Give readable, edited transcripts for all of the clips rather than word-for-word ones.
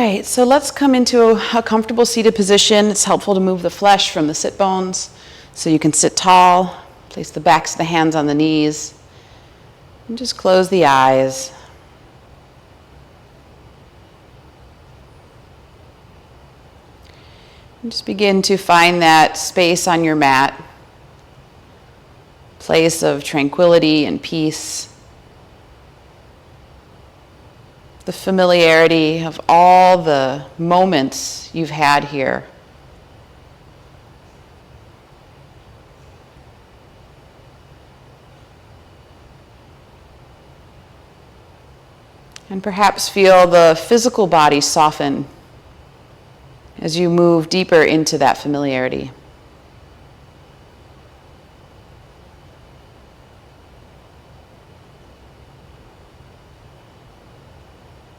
right, so let's come into a comfortable seated position. It's helpful to move the flesh from the sit bones so you can sit tall. Place the backs of the hands on the knees. And just close the eyes. And just begin to find that space on your mat, place of tranquility and peace. The familiarity of all the moments you've had here. And perhaps feel the physical body soften as you move deeper into that familiarity.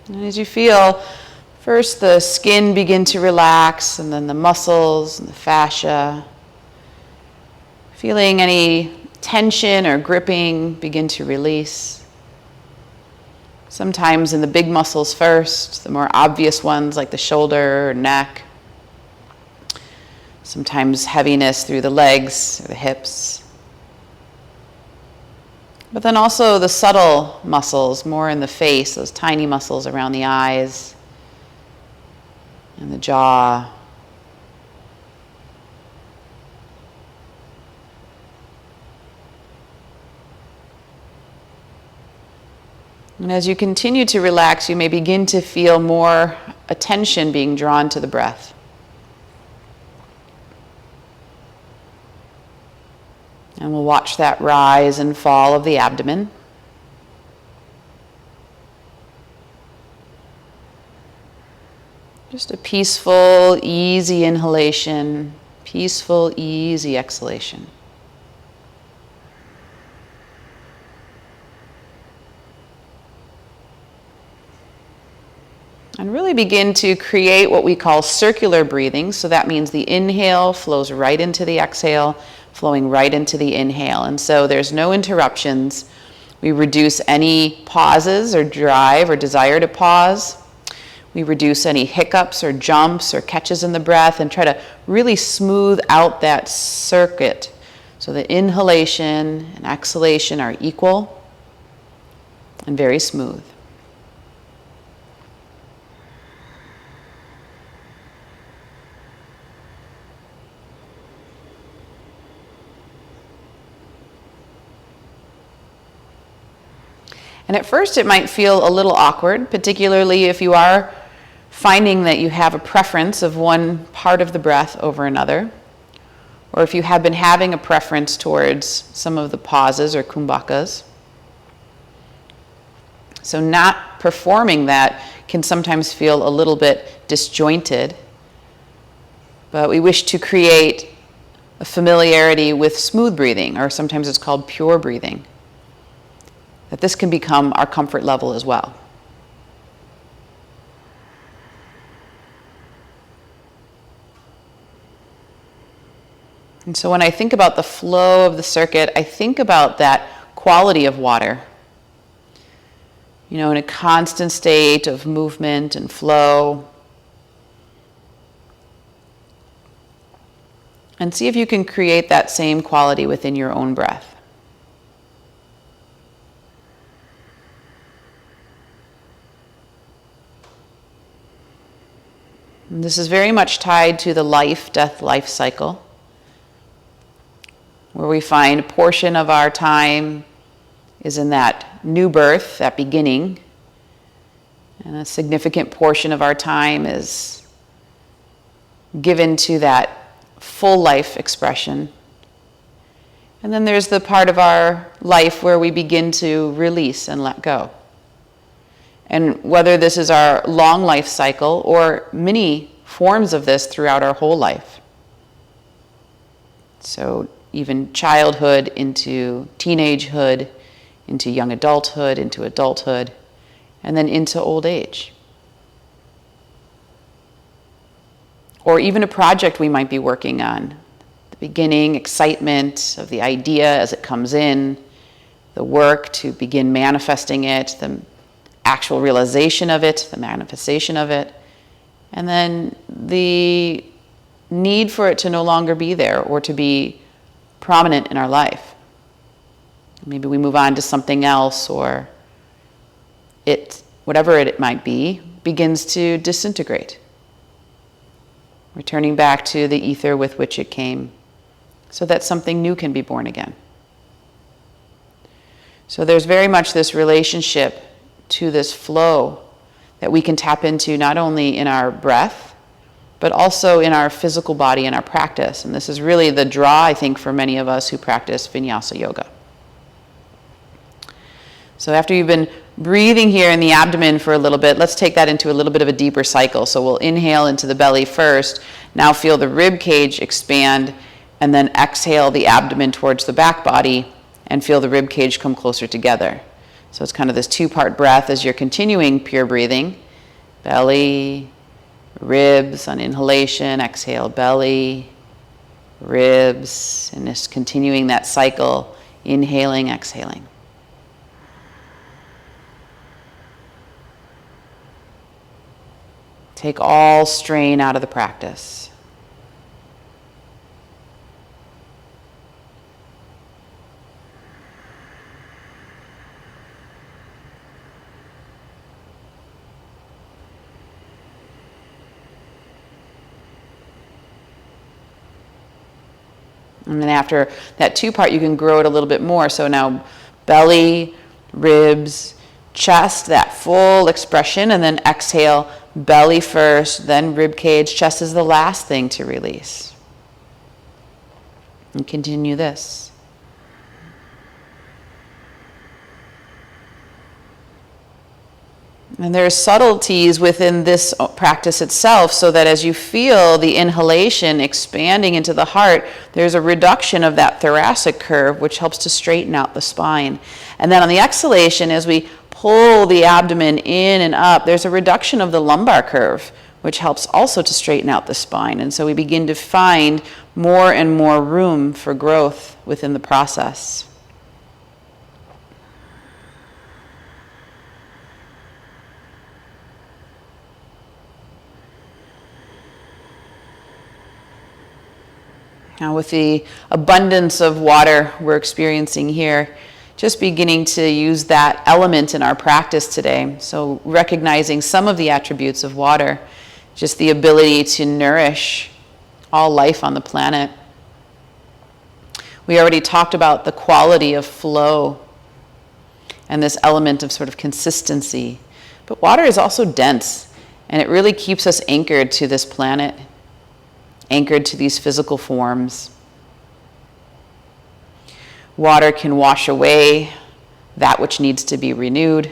And as you feel, first the skin begin to relax, and then the muscles and the fascia. Feeling any tension or gripping begin to release. Sometimes in the big muscles first, the more obvious ones like the shoulder or neck. Sometimes heaviness through the legs or the hips. But then also the subtle muscles, more in the face, those tiny muscles around the eyes and the jaw. And as you continue to relax, you may begin to feel more attention being drawn to the breath. And we'll watch that rise and fall of the abdomen. Just a peaceful, easy inhalation, peaceful, easy exhalation. And really begin to create what we call circular breathing. So that means the inhale flows right into the exhale, flowing right into the inhale. And so there's no interruptions. We reduce any pauses or drive or desire to pause. We reduce any hiccups or jumps or catches in the breath and try to really smooth out that circuit. So the inhalation and exhalation are equal and very smooth. And at first it might feel a little awkward, particularly if you are finding that you have a preference of one part of the breath over another, or if you have been having a preference towards some of the pauses or kumbhakas. So not performing that can sometimes feel a little bit disjointed, but we wish to create a familiarity with smooth breathing, or sometimes it's called pure breathing. That this can become our comfort level as well. And so when I think about the flow of the circuit, I think about that quality of water. You know, in a constant state of movement and flow. And see if you can create that same quality within your own breath. And this is very much tied to the life-death-life cycle, where we find a portion of our time is in that new birth, that beginning, and a significant portion of our time is given to that full life expression. And then there's the part of our life where we begin to release and let go. And whether this is our long life cycle or many forms of this throughout our whole life. So even childhood into teenagehood, into young adulthood, into adulthood, and then into old age. Or even a project we might be working on. The beginning, excitement of the idea as it comes in, the work to begin manifesting it, the actual realization of it, the manifestation of it, and then the need for it to no longer be there or to be prominent in our life. Maybe we move on to something else, or whatever it might be, begins to disintegrate, returning back to the ether with which it came, so that something new can be born again. So there's very much this relationship to this flow that we can tap into not only in our breath, but also in our physical body and our practice. And this is really the draw, I think, for many of us who practice Vinyasa yoga. So after you've been breathing here in the abdomen for a little bit, let's take that into a little bit of a deeper cycle. So we'll inhale into the belly first. Now feel the rib cage expand, and then exhale the abdomen towards the back body and feel the rib cage come closer together. So it's kind of this two-part breath as you're continuing pure breathing. Belly, ribs on inhalation, exhale belly, ribs, and just continuing that cycle, inhaling, exhaling. Take all strain out of the practice. And then after that two-part, you can grow it a little bit more. So now belly, ribs, chest, that full expression, and then exhale, belly first, then rib cage. Chest is the last thing to release. And continue this. And there are subtleties within this practice itself, so that as you feel the inhalation expanding into the heart, there's a reduction of that thoracic curve, which helps to straighten out the spine. And then on the exhalation, as we pull the abdomen in and up, there's a reduction of the lumbar curve, which helps also to straighten out the spine. And so we begin to find more and more room for growth within the process. Now with the abundance of water we're experiencing here, just beginning to use that element in our practice today. So recognizing some of the attributes of water, just the ability to nourish all life on the planet. We already talked about the quality of flow and this element of sort of consistency. But water is also dense, and it really keeps us anchored to this planet, anchored to these physical forms. Water can wash away that which needs to be renewed.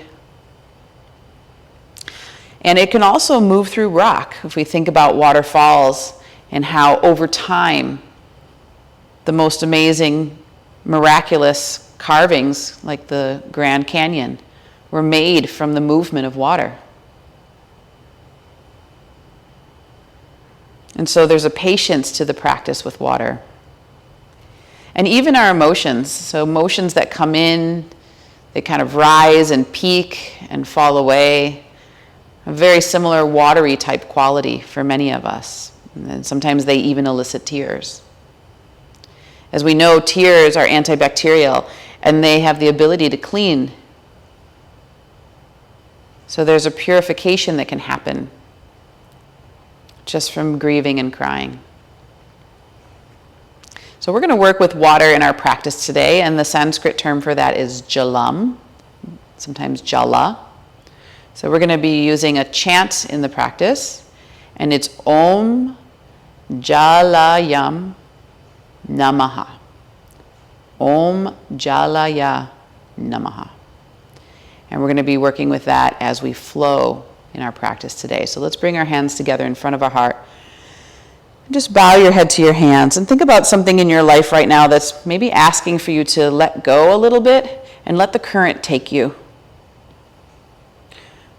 And it can also move through rock. If we think about waterfalls and how over time the most amazing, miraculous carvings like the Grand Canyon were made from the movement of water. And so there's a patience to the practice with water. And even our emotions, so emotions that come in, they kind of rise and peak and fall away, a very similar watery type quality for many of us. And sometimes they even elicit tears. As we know, tears are antibacterial, and they have the ability to clean. So there's a purification that can happen just from grieving and crying. So we're going to work with water in our practice today, and the Sanskrit term for that is jalam, sometimes jala. So we're going to be using a chant in the practice, and it's Om Jalayam Namaha. Om Jalaya Namaha. And we're going to be working with that as we flow in our practice today. So let's bring our hands together in front of our heart. Just bow your head to your hands and think about something in your life right now that's maybe asking for you to let go a little bit and let the current take you.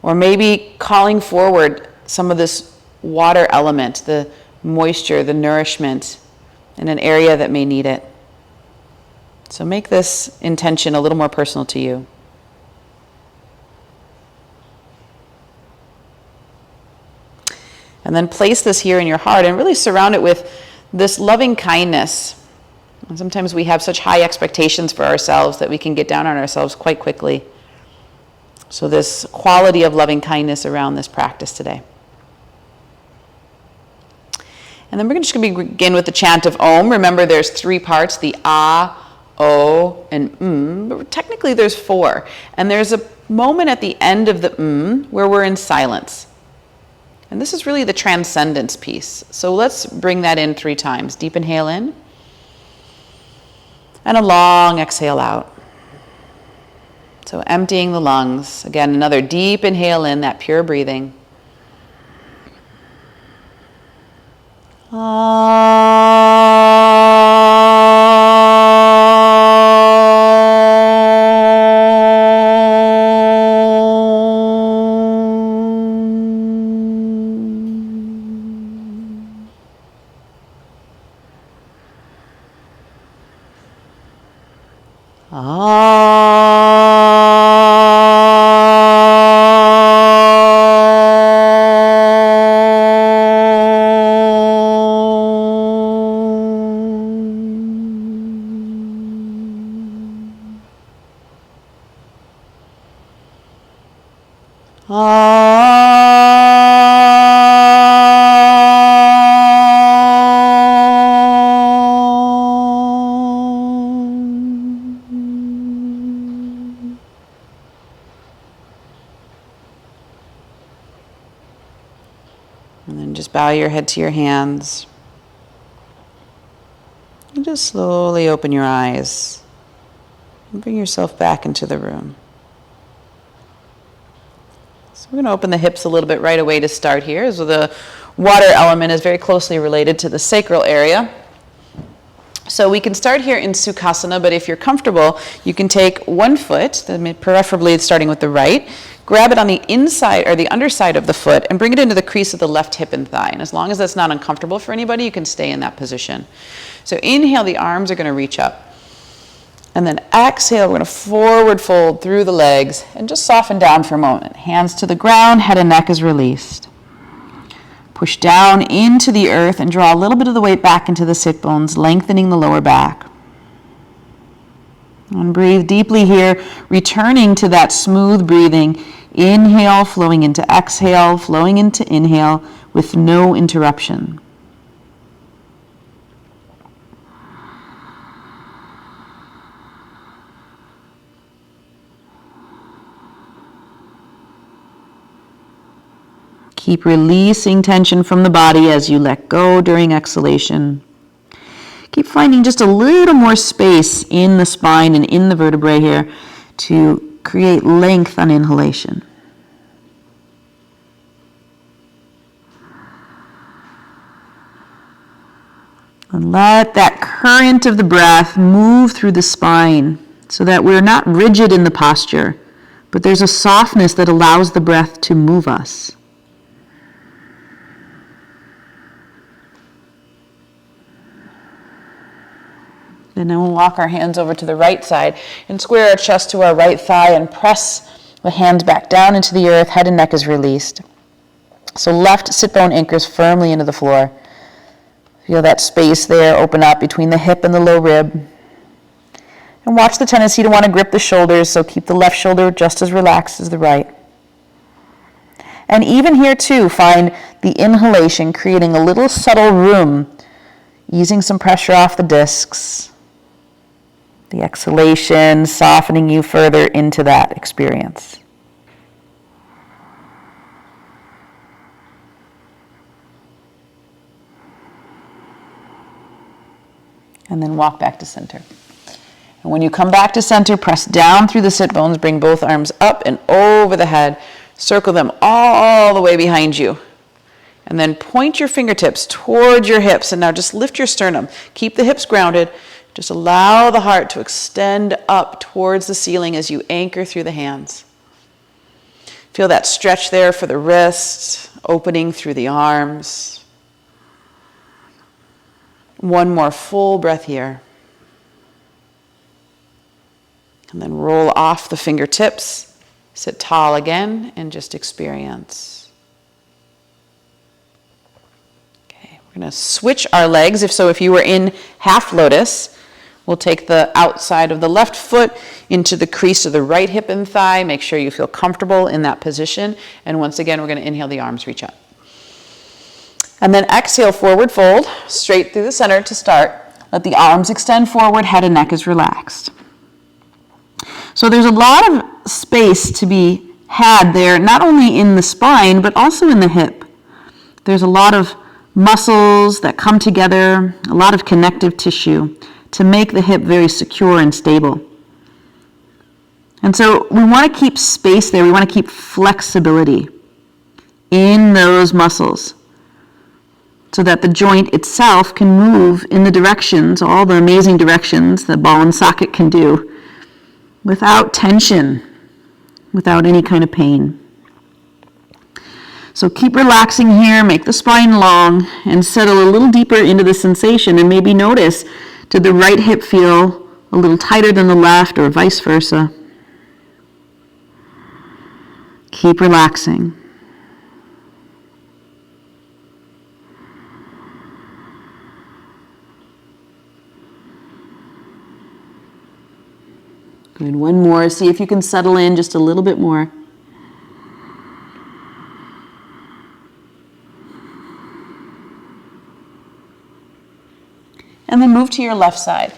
Or maybe calling forward some of this water element, the moisture, the nourishment in an area that may need it. So make this intention a little more personal to you. And then place this here in your heart and really surround it with this loving kindness. And sometimes we have such high expectations for ourselves that we can get down on ourselves quite quickly. So this quality of loving kindness around this practice today. And then we're just going to begin with the chant of Om. Remember, there's 3 parts, the A, O, and but technically there's 4. And there's a moment at the end of the where we're in silence. And this is really the transcendence piece. So let's bring that in 3 times. Deep inhale in. And a long exhale out. So emptying the lungs. Again, another deep inhale in, that pure breathing. And then just bow your head to your hands. And just slowly open your eyes. And bring yourself back into the room. So we're going to open the hips a little bit right away to start here. So the water element is very closely related to the sacral area. So we can start here in Sukhasana, but if you're comfortable, you can take one foot, preferably starting with the right, grab it on the inside or the underside of the foot and bring it into the crease of the left hip and thigh. And as long as that's not uncomfortable for anybody, you can stay in that position. So inhale, the arms are going to reach up. And then exhale, we're going to forward fold through the legs and just soften down for a moment. Hands to the ground, head and neck is released. Push down into the earth and draw a little bit of the weight back into the sit bones, lengthening the lower back. And breathe deeply here, returning to that smooth breathing. Inhale, flowing into exhale, flowing into inhale with no interruption. Keep releasing tension from the body as you let go during exhalation. Keep finding just a little more space in the spine and in the vertebrae here to create length on inhalation. And let that current of the breath move through the spine so that we're not rigid in the posture, but there's a softness that allows the breath to move us. And then we'll walk our hands over to the right side and square our chest to our right thigh and press the hands back down into the earth. Head and neck is released. So left sit bone anchors firmly into the floor. Feel that space there open up between the hip and the low rib. And watch the tendency to want to grip the shoulders, so keep the left shoulder just as relaxed as the right. And even here too, find the inhalation creating a little subtle room, easing some pressure off the discs. The exhalation softening you further into that experience. And then walk back to center. And when you come back to center, press down through the sit bones, bring both arms up and over the head, circle them all the way behind you. And then point your fingertips towards your hips, and now just lift your sternum. Keep the hips grounded. Just allow the heart to extend up towards the ceiling as you anchor through the hands. Feel that stretch there for the wrists, opening through the arms. One more full breath here. And then roll off the fingertips, sit tall again, and just experience. We're going to switch our legs. If you were in half lotus, we'll take the outside of the left foot into the crease of the right hip and thigh. Make sure you feel comfortable in that position. And once again, we're going to inhale, the arms reach up. And then exhale, forward fold, straight through the center to start. Let the arms extend forward, head and neck is relaxed. So there's a lot of space to be had there, not only in the spine, but also in the hip. There's a lot of muscles that come together, a lot of connective tissue to make the hip very secure and stable. And so we want to keep space there. We want to keep flexibility in those muscles so that the joint itself can move in the directions, all the amazing directions the ball and socket can do, without tension, without any kind of pain. So keep relaxing here, make the spine long, and settle a little deeper into the sensation, and maybe notice, did the right hip feel a little tighter than the left, or vice versa? Keep relaxing. Good, one more. See if you can settle in just a little bit more. And then move to your left side.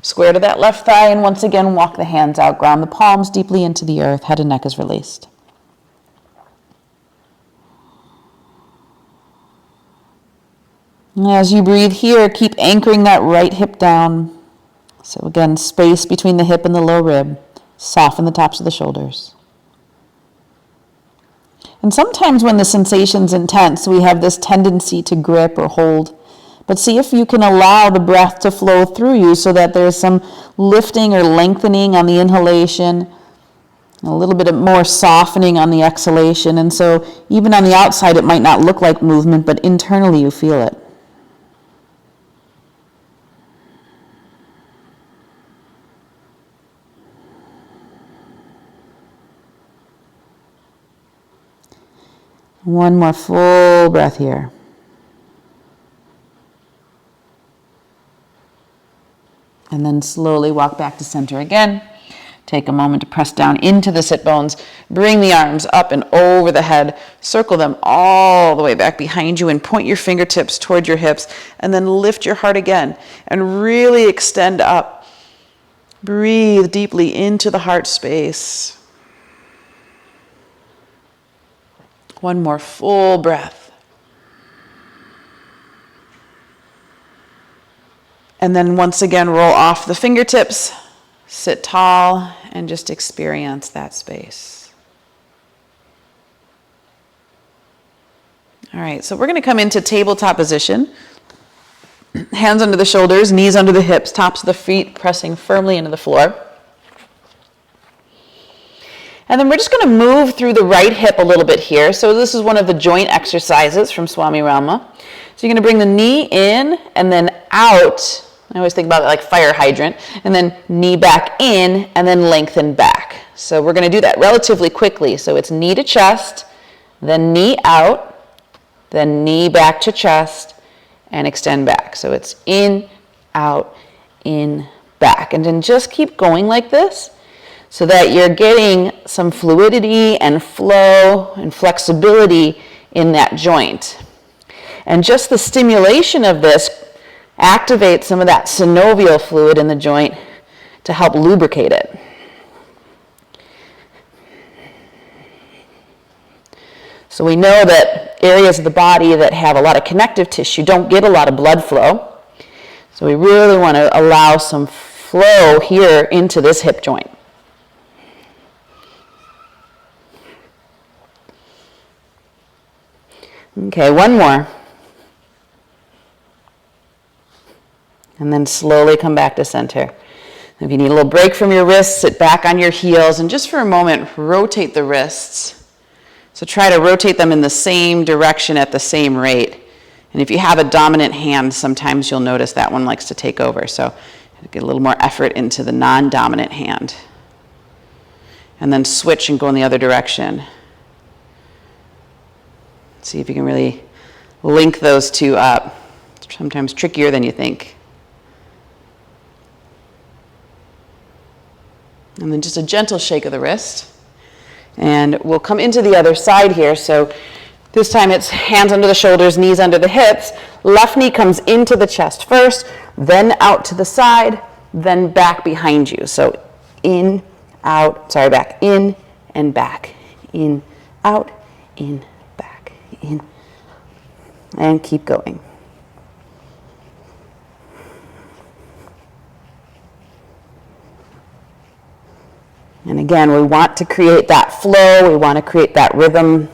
Square to that left thigh, and once again, walk the hands out. Ground the palms deeply into the earth. Head and neck is released. As you breathe here, keep anchoring that right hip down. So again, space between the hip and the low rib. Soften the tops of the shoulders. And sometimes when the sensation's intense, we have this tendency to grip or hold. But see if you can allow the breath to flow through you so that there's some lifting or lengthening on the inhalation, a little bit more softening on the exhalation. And so even on the outside, it might not look like movement, but internally you feel it. One more full breath here. And then slowly walk back to center again. Take a moment to press down into the sit bones. Bring the arms up and over the head. Circle them all the way back behind you and point your fingertips toward your hips. And then lift your heart again and really extend up. Breathe deeply into the heart space. One more full breath. And then once again, roll off the fingertips, sit tall, and just experience that space. All right, so we're going to come into tabletop position. Hands under the shoulders, knees under the hips, tops of the feet pressing firmly into the floor. And then we're just going to move through the right hip a little bit here. So this is one of the joint exercises from Swami Rama. So you're going to bring the knee in and then out. I always think about it like fire hydrant. And then knee back in and then lengthen back. So we're going to do that relatively quickly. So it's knee to chest, then knee out, then knee back to chest, and extend back. So it's in, back. And then just keep going like this so that you're getting some fluidity and flow and flexibility in that joint. And just the stimulation of this activates some of that synovial fluid in the joint to help lubricate it. So we know that areas of the body that have a lot of connective tissue don't get a lot of blood flow. So we really want to allow some flow here into this hip joint. Okay, one more. And then slowly come back to center. If you need a little break from your wrists, sit back on your heels and just for a moment, rotate the wrists. So try to rotate them in the same direction at the same rate. And if you have a dominant hand, sometimes you'll notice that one likes to take over. So get a little more effort into the non-dominant hand. And then switch and go in the other direction. See if you can really link those two up. It's sometimes trickier than you think. And then just a gentle shake of the wrist. And we'll come into the other side here. So this time it's hands under the shoulders, knees under the hips. Left knee comes into the chest first, then out to the side, then back behind you. So in, out, back, in and back. In, out, in, back, in. And keep going. And again, we want to create that flow, we want to create that rhythm.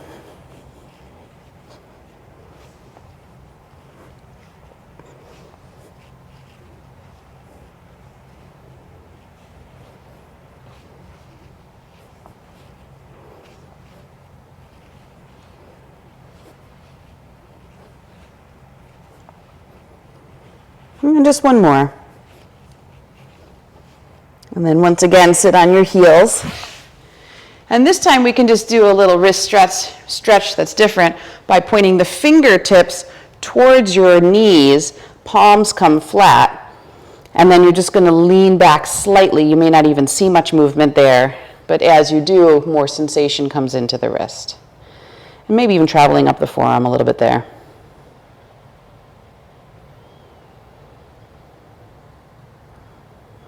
And just one more. And then once again, sit on your heels. And this time we can just do a little wrist stretch that's different by pointing the fingertips towards your knees, palms come flat, and then you're just going to lean back slightly. You may not even see much movement there, but as you do, more sensation comes into the wrist. And maybe even traveling up the forearm a little bit there.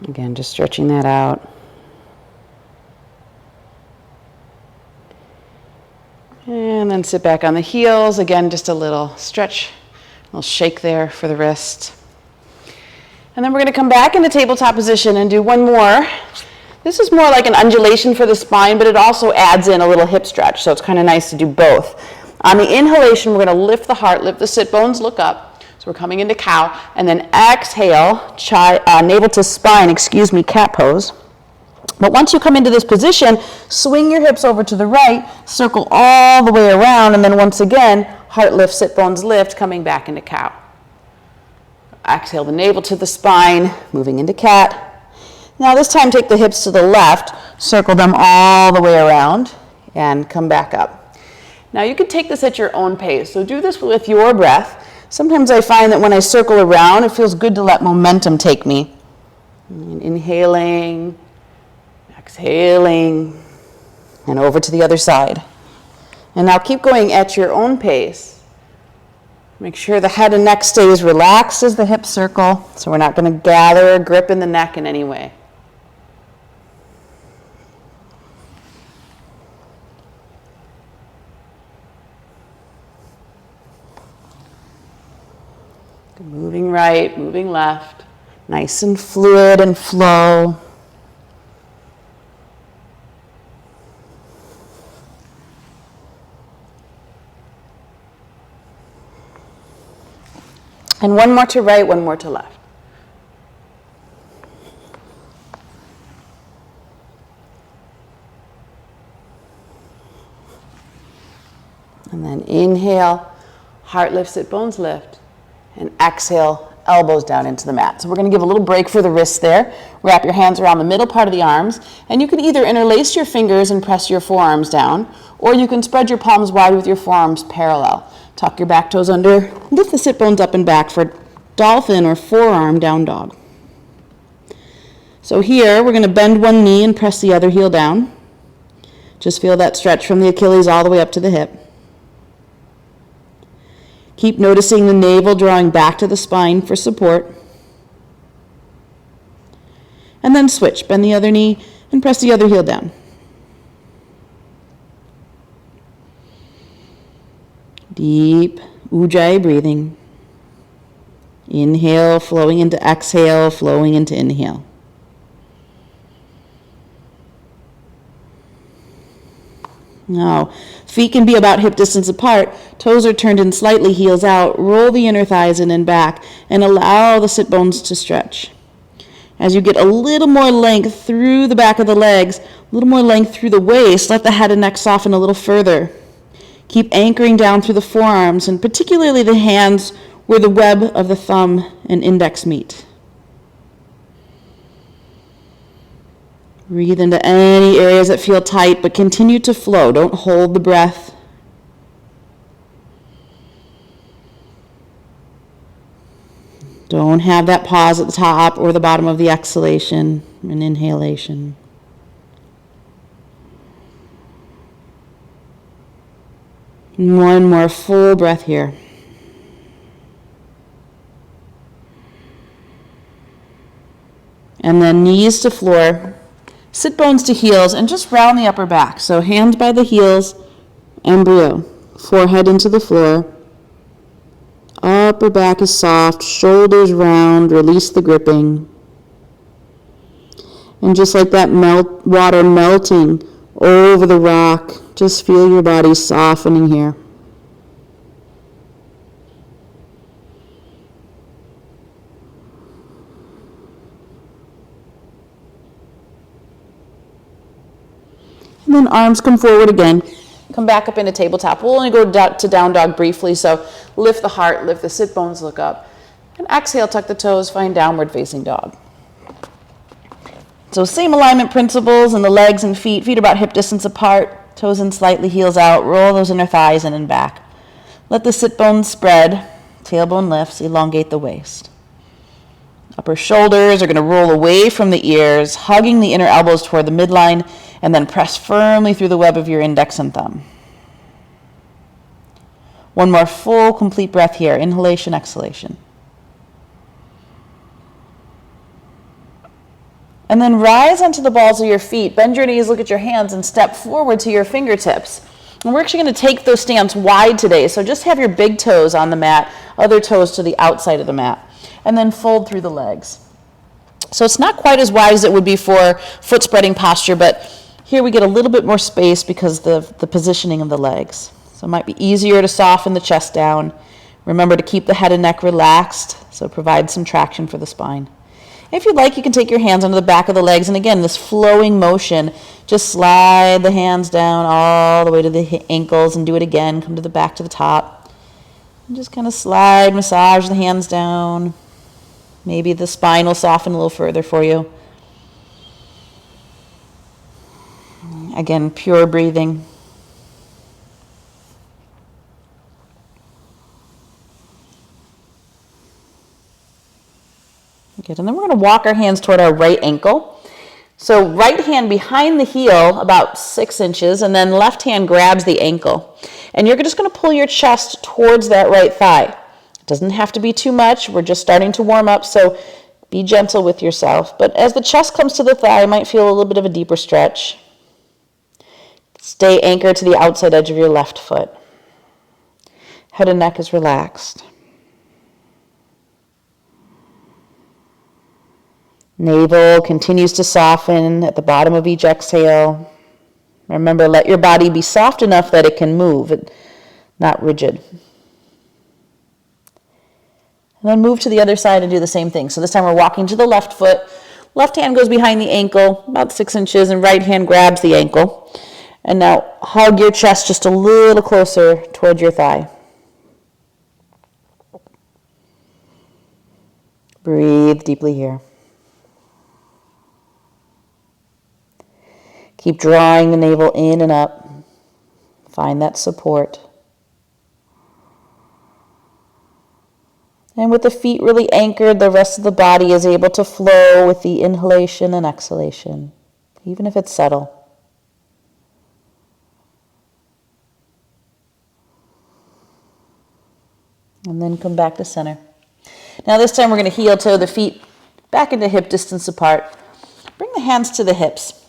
Again, just stretching that out. And then sit back on the heels. Again, just a little stretch, a little shake there for the wrist. And then we're going to come back into tabletop position and do one more. This is more like an undulation for the spine, but it also adds in a little hip stretch, so it's kind of nice to do both. On the inhalation, we're going to lift the heart, lift the sit bones, look up. So we're coming into cow, and then exhale, navel to spine, cat pose. But once you come into this position, swing your hips over to the right, circle all the way around, and then once again, heart lift, sit bones lift, coming back into cow. Exhale the navel to the spine, moving into cat. Now this time take the hips to the left, circle them all the way around, and come back up. Now you can take this at your own pace, so do this with your breath. Sometimes I find that when I circle around, it feels good to let momentum take me. And inhaling, exhaling, and over to the other side. And now keep going at your own pace. Make sure the head and neck stays relaxed as the hips circle, so we're not going to gather or grip in the neck in any way. Moving right, moving left, nice and fluid and flow. And one more to right, one more to left. And then inhale, heart lift, sit bones lift. And exhale, elbows down into the mat. So we're going to give a little break for the wrists there. Wrap your hands around the middle part of the arms. And you can either interlace your fingers and press your forearms down, or you can spread your palms wide with your forearms parallel. Tuck your back toes under, lift the sit bones up and back for dolphin or forearm down dog. So here, we're going to bend one knee and press the other heel down. Just feel that stretch from the Achilles all the way up to the hip. Keep noticing the navel drawing back to the spine for support. And then switch. Bend the other knee and press the other heel down. Deep Ujjayi breathing. Inhale, flowing into exhale, flowing into inhale. Now, feet can be about hip distance apart. Toes are turned in slightly, heels out. Roll the inner thighs in and back, and allow the sit bones to stretch. As you get a little more length through the back of the legs, a little more length through the waist, let the head and neck soften a little further. Keep anchoring down through the forearms, and particularly the hands where the web of the thumb and index meet. Breathe into any areas that feel tight, but continue to flow. Don't hold the breath. Don't have that pause at the top or the bottom of the exhalation and inhalation. One more full breath here. And then knees to floor, sit bones to heels, and just round the upper back. So hands by the heels, embryo, forehead into the floor. Upper back is soft, shoulders round, release the gripping. And just like that water melting over the rock, just feel your body softening here. And then arms come forward again. Come back up into tabletop. We'll only go to down dog briefly, so lift the heart, lift the sit bones, look up. And exhale, tuck the toes, find downward facing dog. So same alignment principles in the legs and feet. Feet about hip distance apart, toes in slightly, heels out. Roll those inner thighs in and back. Let the sit bones spread, tailbone lifts, elongate the waist. Upper shoulders are going to roll away from the ears, hugging the inner elbows toward the midline, and then press firmly through the web of your index and thumb. One more full, complete breath here. Inhalation, exhalation. And then rise onto the balls of your feet. Bend your knees, look at your hands, and step forward to your fingertips. And we're actually going to take those stance wide today. So just have your big toes on the mat, other toes to the outside of the mat. And then fold through the legs. So it's not quite as wide as it would be for foot spreading posture, but here we get a little bit more space because of the positioning of the legs. So it might be easier to soften the chest down. Remember to keep the head and neck relaxed, so provide some traction for the spine. If you'd like, you can take your hands under the back of the legs, and again, this flowing motion, just slide the hands down all the way to the ankles and do it again. Come to the back to the top. And just kind of slide, massage the hands down. Maybe the spine will soften a little further for you. Again, pure breathing. Good, and then we're going to walk our hands toward our right ankle. So right hand behind the heel, about 6 inches, and then left hand grabs the ankle. And you're just going to pull your chest towards that right thigh. It doesn't have to be too much. We're just starting to warm up, so be gentle with yourself. But as the chest comes to the thigh, you might feel a little bit of a deeper stretch. Stay anchored to the outside edge of your left foot. Head and neck is relaxed. Navel continues to soften at the bottom of each exhale. Remember, let your body be soft enough that it can move, not rigid. And then move to the other side and do the same thing. So this time we're walking to the left foot. Left hand goes behind the ankle, about 6 inches, and right hand grabs the ankle. And now hug your chest just a little closer towards your thigh. Breathe deeply here. Keep drawing the navel in and up. Find that support. And with the feet really anchored, the rest of the body is able to flow with the inhalation and exhalation, even if it's subtle. And then come back to center. Now this time we're going to heel toe the feet back into hip distance apart. Bring the hands to the hips.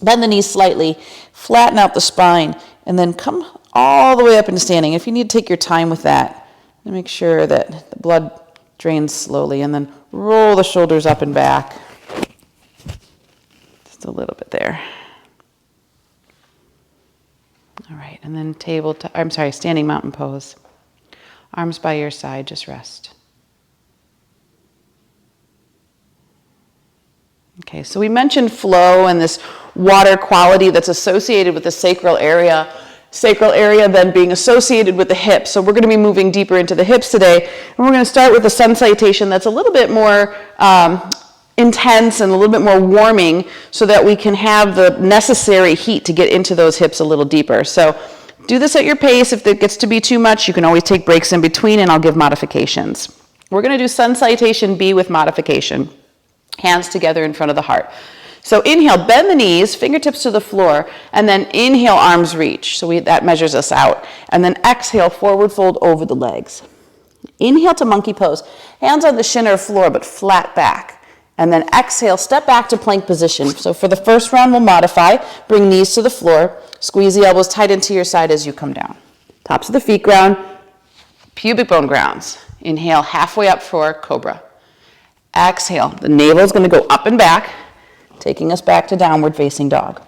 Bend the knees slightly, flatten out the spine, and then come all the way up into standing. If you need to take your time with that, make sure that the blood drains slowly, and then roll the shoulders up and back. Just a little bit there. All right, and then standing mountain pose. Arms by your side, just rest. Okay, so we mentioned flow and this water quality that's associated with the sacral area then being associated with the hips. So we're going to be moving deeper into the hips today, and we're going to start with a sun salutation that's a little bit more intense and a little bit more warming so that we can have the necessary heat to get into those hips a little deeper. So do this at your pace. If it gets to be too much, you can always take breaks in between, and I'll give modifications. We're going to do sun salutation B with modification. Hands together in front of the heart. So inhale, bend the knees, fingertips to the floor, and then inhale, arms reach. So that measures us out. And then exhale, forward fold over the legs. Inhale to monkey pose. Hands on the shin or floor, but flat back. And then exhale, step back to plank position. So for the first round, we'll modify. Bring knees to the floor. Squeeze the elbows tight into your side as you come down. Tops of the feet ground. Pubic bone grounds. Inhale, halfway up for cobra. Exhale, the navel is going to go up and back, taking us back to downward facing dog.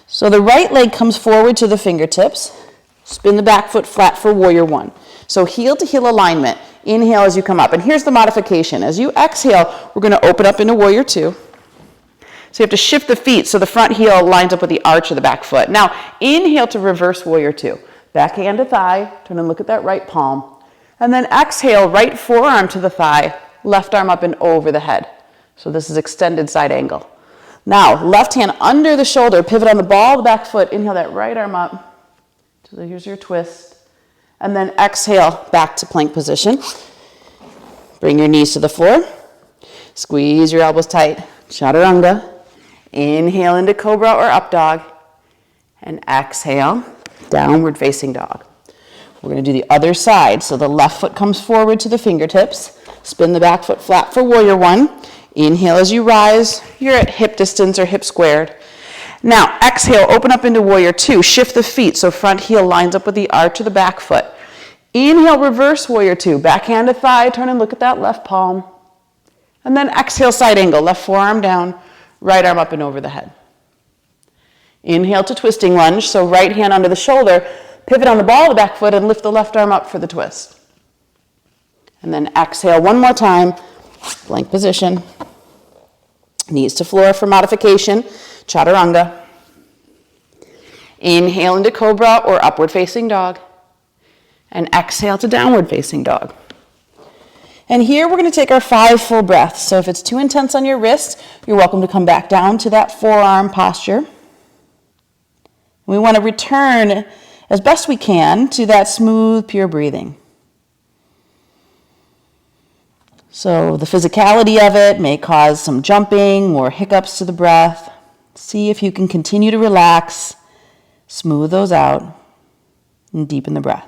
So the right leg comes forward to the fingertips. Spin the back foot flat for warrior one. So heel to heel alignment. Inhale as you come up. And here's the modification. As you exhale, we're going to open up into warrior two. So you have to shift the feet so the front heel lines up with the arch of the back foot. Now, inhale to reverse warrior two. Back hand to thigh. Turn and look at that right palm. And then exhale, right forearm to the thigh. Left arm up and over the head. So this is extended side angle. Now, left hand under the shoulder, pivot on the ball of the back foot. Inhale that right arm up. So here's your twist. And then exhale, back to plank position. Bring your knees to the floor. Squeeze your elbows tight. Chaturanga. Inhale into cobra or up dog. And exhale, downward facing dog. We're going to do the other side. So the left foot comes forward to the fingertips. Spin the back foot flat for warrior one. Inhale as you rise. You're at hip distance or hip squared. Now, exhale, open up into warrior two. Shift the feet so front heel lines up with the arch of the back foot. Inhale, reverse warrior two. Back hand to thigh. Turn and look at that left palm. And then exhale, side angle. Left forearm down. Right arm up and over the head. Inhale to twisting lunge. So right hand under the shoulder. Pivot on the ball of the back foot and lift the left arm up for the twist. And then exhale one more time. Plank position. Knees to floor for modification. Chaturanga. Inhale into cobra or upward facing dog. And exhale to downward facing dog. And here we're going to take our 5 full breaths. So if it's too intense on your wrist, you're welcome to come back down to that forearm posture. We want to return as best we can to that smooth, pure breathing. So the physicality of it may cause some jumping or hiccups to the breath. See if you can continue to relax, smooth those out, and deepen the breath.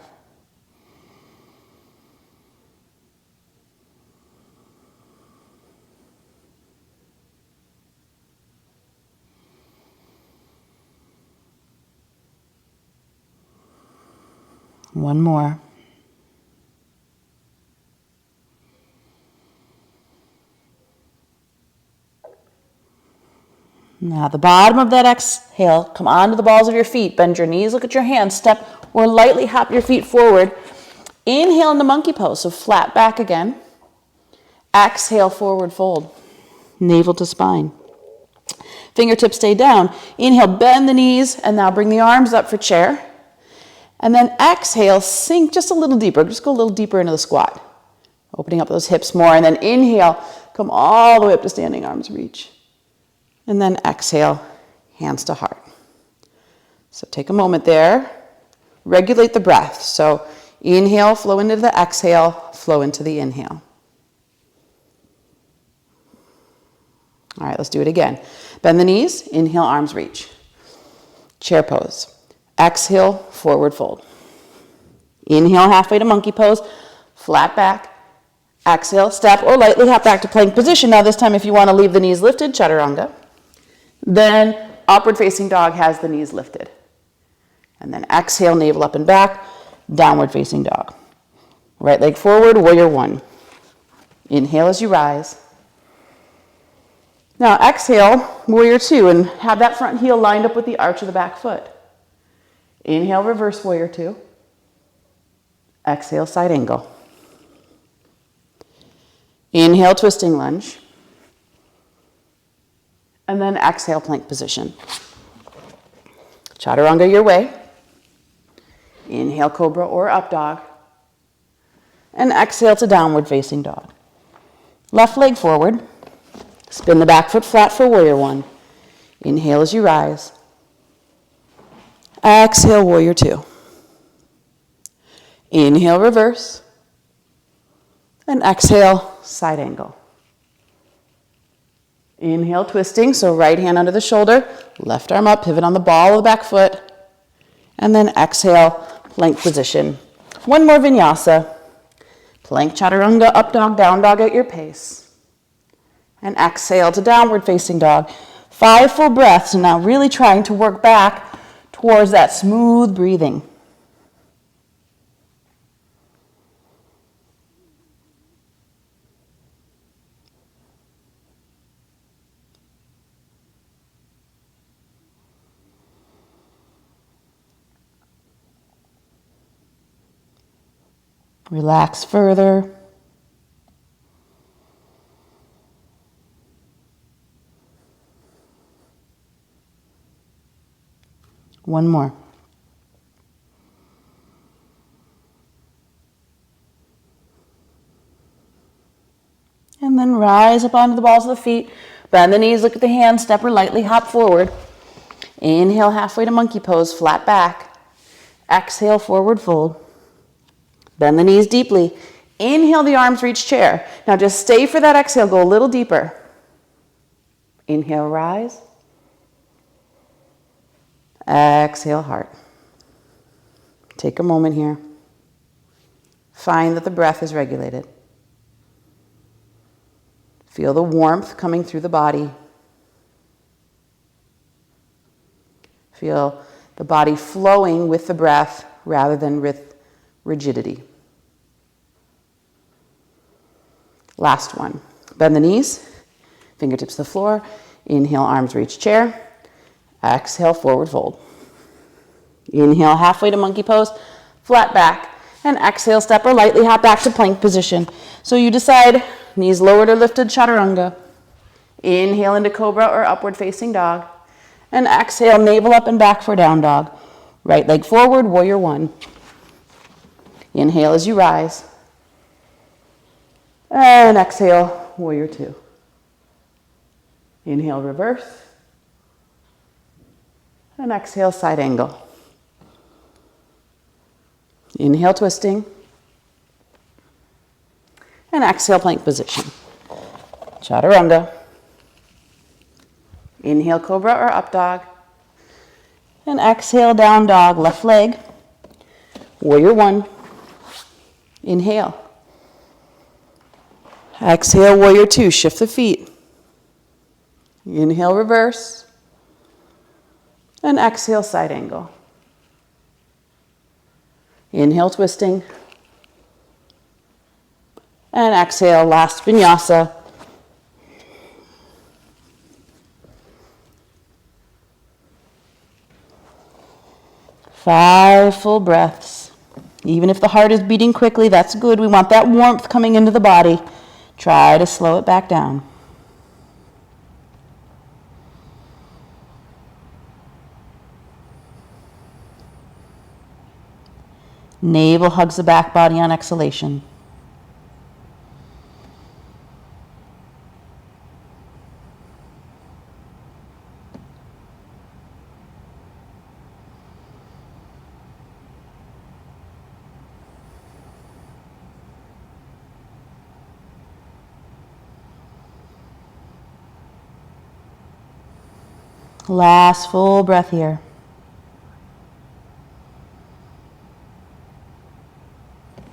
One more. Now, the bottom of that exhale, come onto the balls of your feet. Bend your knees, look at your hands, step or lightly hop your feet forward. Inhale into monkey pose, so flat back again. Exhale, forward fold, navel to spine. Fingertips stay down. Inhale, bend the knees, and now bring the arms up for chair. And then exhale, sink just a little deeper. Just go a little deeper into the squat. Opening up those hips more. And then inhale, come all the way up to standing arms reach. And then exhale, hands to heart. So take a moment there. Regulate the breath. So inhale, flow into the exhale, flow into the inhale. All right, let's do it again. Bend the knees, inhale, arms reach. Chair pose. Exhale, forward fold. Inhale, halfway to monkey pose, flat back. Exhale, step or lightly hop back to plank position. Now this time if you want to leave the knees lifted, chaturanga. Then upward facing dog has the knees lifted. And then exhale, navel up and back, downward facing dog. Right leg forward, warrior one. Inhale as you rise. Now exhale, warrior two, and have that front heel lined up with the arch of the back foot. Inhale, reverse warrior two. Exhale, side angle. Inhale, twisting lunge. And then exhale, plank position. Chaturanga your way. Inhale, cobra or up dog. And exhale to downward facing dog. Left leg forward. Spin the back foot flat for warrior one. Inhale as you rise. Exhale, warrior two. Inhale, reverse. And exhale, side angle. Inhale, twisting, so right hand under the shoulder, left arm up, pivot on the ball of the back foot, and then exhale, plank position. One more vinyasa. Plank chaturanga, up dog, down dog at your pace. And exhale to downward facing dog. 5 full breaths, and now really trying to work back towards that smooth breathing. Relax further. One more. And then rise up onto the balls of the feet. Bend the knees, look at the hands, step or lightly hop forward. Inhale halfway to monkey pose, flat back. Exhale, forward fold. Bend the knees deeply. Inhale, the arms reach chair. Now just stay for that exhale, go a little deeper. Inhale, rise. Exhale, heart. Take a moment here. Find that the breath is regulated. Feel the warmth coming through the body. Feel the body flowing with the breath rather than with rigidity. Last one. Bend the knees, fingertips to the floor. Inhale, arms reach chair. Exhale, forward fold. Inhale, halfway to monkey pose, flat back. And exhale, step or lightly hop back to plank position. So you decide, knees lowered or lifted, chaturanga. Inhale into cobra or upward facing dog. And exhale, navel up and back for down dog. Right leg forward, warrior one. Inhale as you rise. And exhale, warrior two. Inhale, reverse. And exhale, side angle. Inhale, twisting. And exhale, plank position. Chaturanga. Inhale, cobra or up dog. And exhale, down dog, left leg. Warrior one. Inhale. Exhale, warrior two, shift the feet. Inhale, reverse. And exhale, side angle. Inhale, twisting. And exhale, last vinyasa. Five full breaths. Even if the heart is beating quickly, that's good. We want that warmth coming into the body. Try to slow it back down. Navel hugs the back body on exhalation. Last full breath here.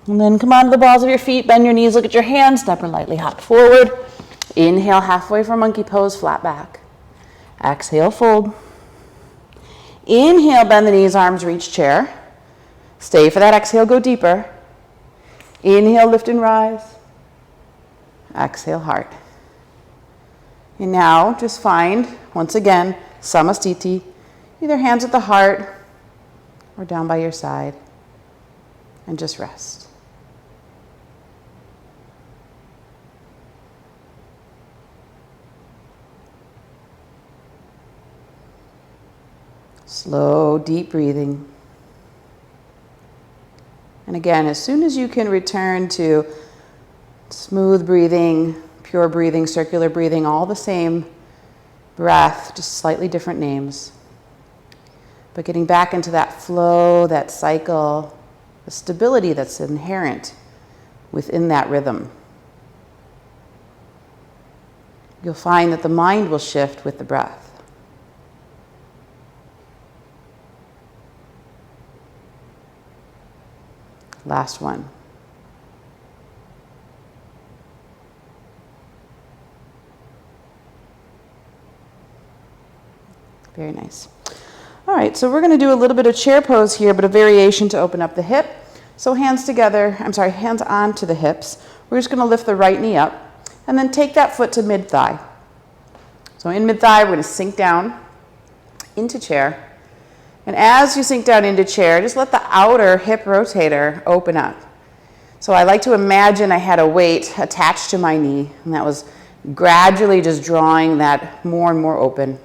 And then come onto the balls of your feet, bend your knees, look at your hands, step or lightly hop forward. Inhale, halfway for monkey pose, flat back. Exhale, fold. Inhale, bend the knees, arms reach chair. Stay for that exhale, go deeper. Inhale, lift and rise. Exhale, heart. And now just find, once again, Samastiti, either hands at the heart or down by your side, and just rest. Slow, deep breathing. And again, as soon as you can return to smooth breathing, pure breathing, circular breathing, all the same breath, just slightly different names. But getting back into that flow, that cycle, the stability that's inherent within that rhythm. you'll find that the mind will shift with the breath. Last one. Very nice. All right, so we're going to do a little bit of chair pose here, but a variation to open up the hip. So hands together, hands onto the hips. We're just going to lift the right knee up and then take that foot to mid-thigh. So in mid-thigh, we're going to sink down into chair. And as you sink down into chair, just let the outer hip rotator open up. So I like to imagine I had a weight attached to my knee, and that was gradually just drawing that more and more open.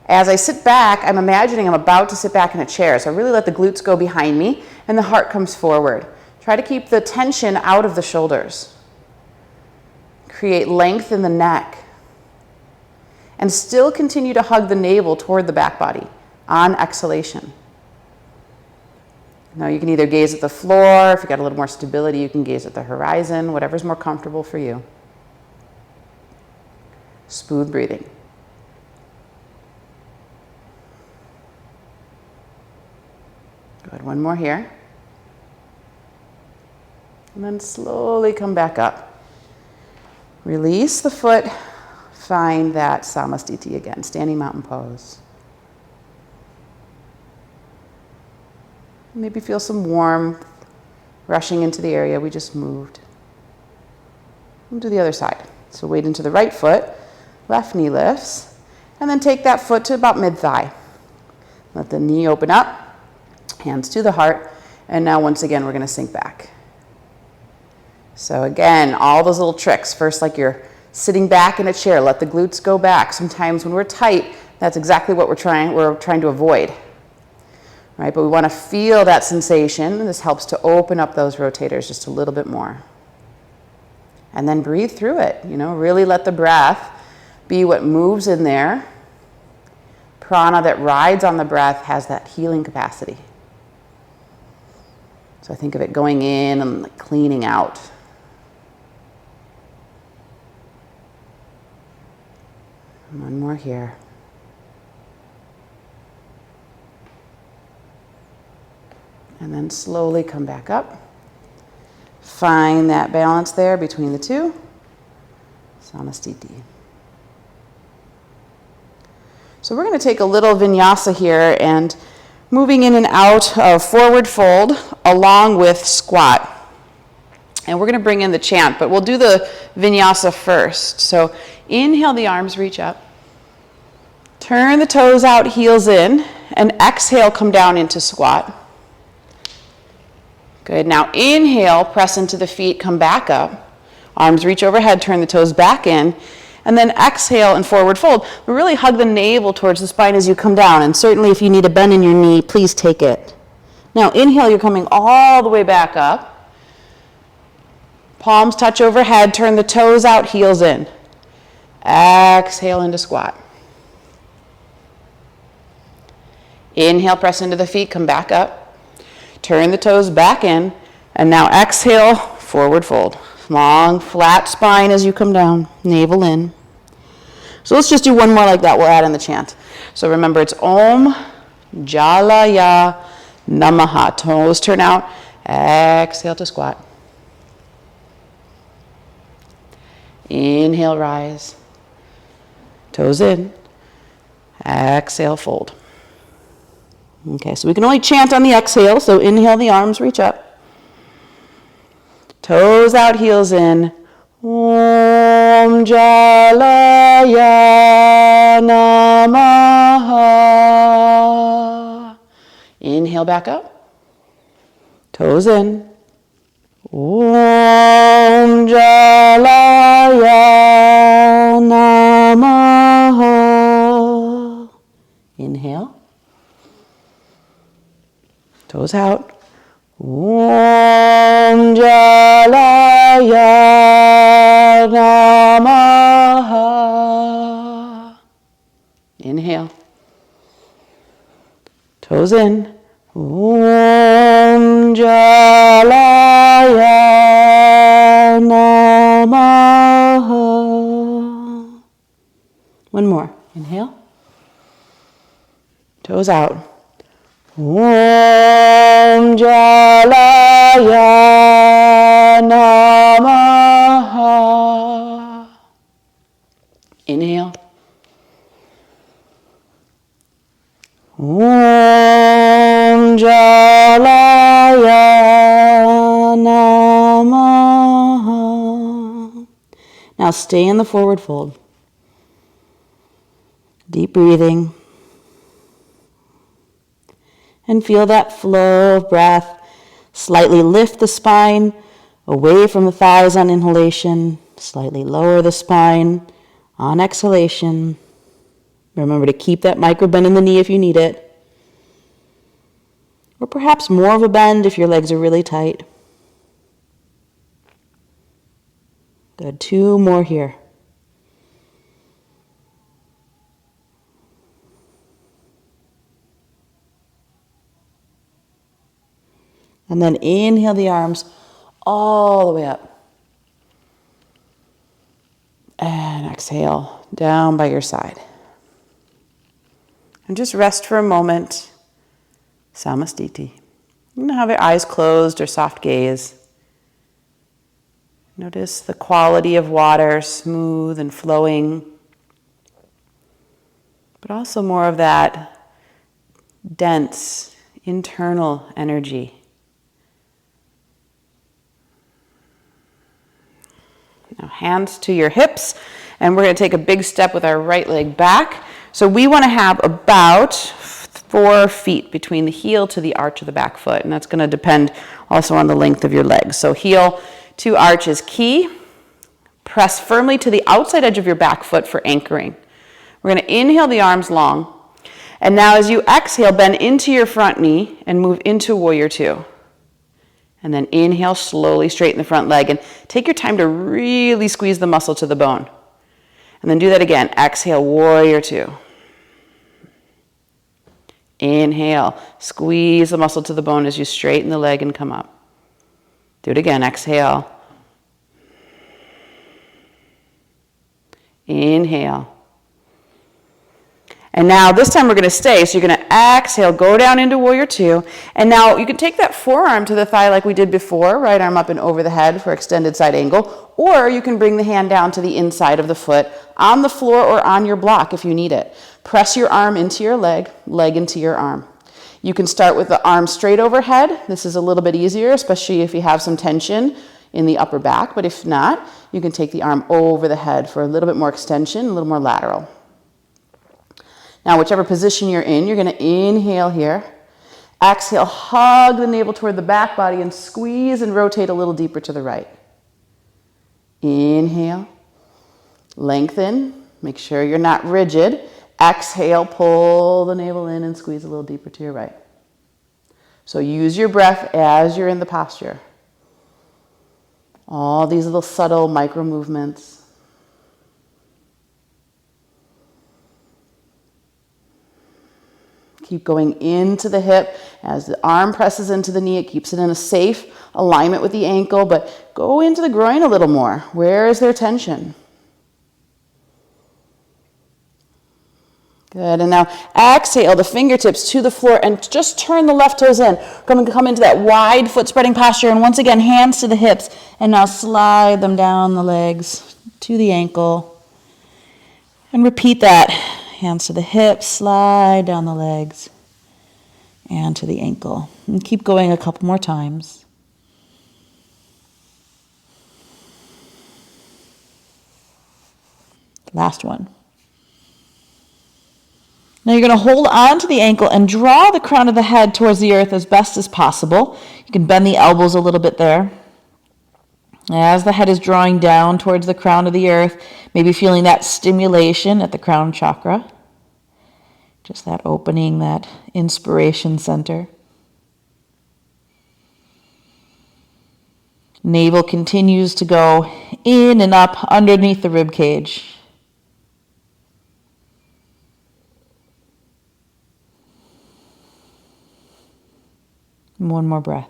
As I sit back, I'm imagining I'm about to sit back in a chair. So I really let the glutes go behind me, and the heart comes forward. Try to keep the tension out of the shoulders. Create length in the neck. And still continue to hug the navel toward the back body on exhalation. Now you can either gaze at the floor, if you've got a little more stability, you can gaze at the horizon, whatever's more comfortable for you. Smooth breathing. Good, one more here. And then slowly come back up. Release the foot, find that Samastiti again, standing mountain pose. Maybe feel some warmth rushing into the area we just moved. Move to the other side. So weight into the right foot, left knee lifts, and then take that foot to about mid-thigh. Let the knee open up, hands to the heart, and now once again we're going to sink back. So again, all those little tricks. First, like you're sitting back in a chair, let the glutes go back. Sometimes when we're tight, that's exactly what we're trying to avoid. Right, but we want to feel that sensation. This helps to open up those rotators just a little bit more. And then breathe through it. Really let the breath be what moves in there. Prana that rides on the breath has that healing capacity. So I think of it going in and like cleaning out. One more here. And then slowly come back up. Find that balance there between the two. Samastiti. So we're going to take a little vinyasa here and moving in and out of forward fold along with squat. And we're going to bring in the chant, but we'll do the vinyasa first. So inhale, the arms reach up. Turn the toes out, heels in, and exhale, come down into squat. Good. Now inhale, press into the feet, come back up. Arms reach overhead, turn the toes back in. And then exhale and forward fold. But really hug the navel towards the spine as you come down. And certainly if you need a bend in your knee, please take it. Now inhale, you're coming all the way back up. Palms touch overhead, turn the toes out, heels in. Exhale into squat. Inhale, press into the feet, come back up. Turn the toes back in, and now exhale, forward fold. Long, flat spine as you come down, navel in. So let's just do one more like that. We'll add in the chant. So remember, it's Om Jala Ya Namaha. Toes turn out, exhale to squat. Inhale, rise. Toes in, exhale, fold. Okay, so we can only chant on the exhale, so inhale, the arms reach up. Toes out, heels in. Om Jalaya Namaha. Inhale, back up. Toes in. Om Jalaya Namaha. Inhale. Toes out. Om Jalaya Namaha. Inhale. Toes in. Om Jalaya Namaha. nose out. Om Jalaya Namaha. Inhale. Om Jalaya Namaha. Now stay in the forward fold. Deep breathing. And feel that flow of breath. Slightly lift the spine away from the thighs on inhalation. Slightly lower the spine on exhalation. Remember to keep that micro bend in the knee if you need it. Or perhaps more of a bend if your legs are really tight. Good, 2 more here. And then inhale the arms all the way up. And exhale down by your side. And just rest for a moment. Samastiti. You can have your eyes closed or soft gaze. Notice the quality of water, smooth and flowing. But also more of that dense, internal energy. Now hands to your hips, and we're going to take a big step with our right leg back. So we want to have about 4 feet between the heel to the arch of the back foot, and that's going to depend also on the length of your legs. So heel to arch is key. Press firmly to the outside edge of your back foot for anchoring. We're going to inhale the arms long, and now as you exhale, bend into your front knee and move into Warrior Two. And then inhale, slowly straighten the front leg and take your time to really squeeze the muscle to the bone. And then do that again. Exhale, Warrior Two. Inhale, squeeze the muscle to the bone as you straighten the leg and come up. Do it again. Exhale. Inhale. And now this time we're going to stay. So you're going to exhale, go down into Warrior Two. And now you can take that forearm to the thigh like we did before, right arm up and over the head for extended side angle. Or you can bring the hand down to the inside of the foot on the floor or on your block if you need it. Press your arm into your leg, leg into your arm. You can start with the arm straight overhead. This is a little bit easier, especially if you have some tension in the upper back. But if not, you can take the arm over the head for a little bit more extension, a little more lateral. Now, whichever position you're in, you're going to inhale here. Exhale, hug the navel toward the back body and squeeze and rotate a little deeper to the right. Inhale, lengthen, make sure you're not rigid. Exhale, pull the navel in and squeeze a little deeper to your right. So use your breath as you're in the posture. All these little subtle micro movements. Keep going into the hip. As the arm presses into the knee, it keeps it in a safe alignment with the ankle, but go into the groin a little more. Where is there tension? Good, and now exhale the fingertips to the floor and just turn the left toes in. Come into that wide foot spreading posture, and once again, hands to the hips, and now slide them down the legs to the ankle. And repeat that. Hands to the hips, slide down the legs, and to the ankle. And keep going a couple more times. Last one. Now you're going to hold on to the ankle and draw the crown of the head towards the earth as best as possible. You can bend the elbows a little bit there. As the head is drawing down towards the crown of the earth, maybe feeling that stimulation at the crown chakra. Just that opening, that inspiration center. Navel continues to go in and up underneath the rib cage. And one more breath.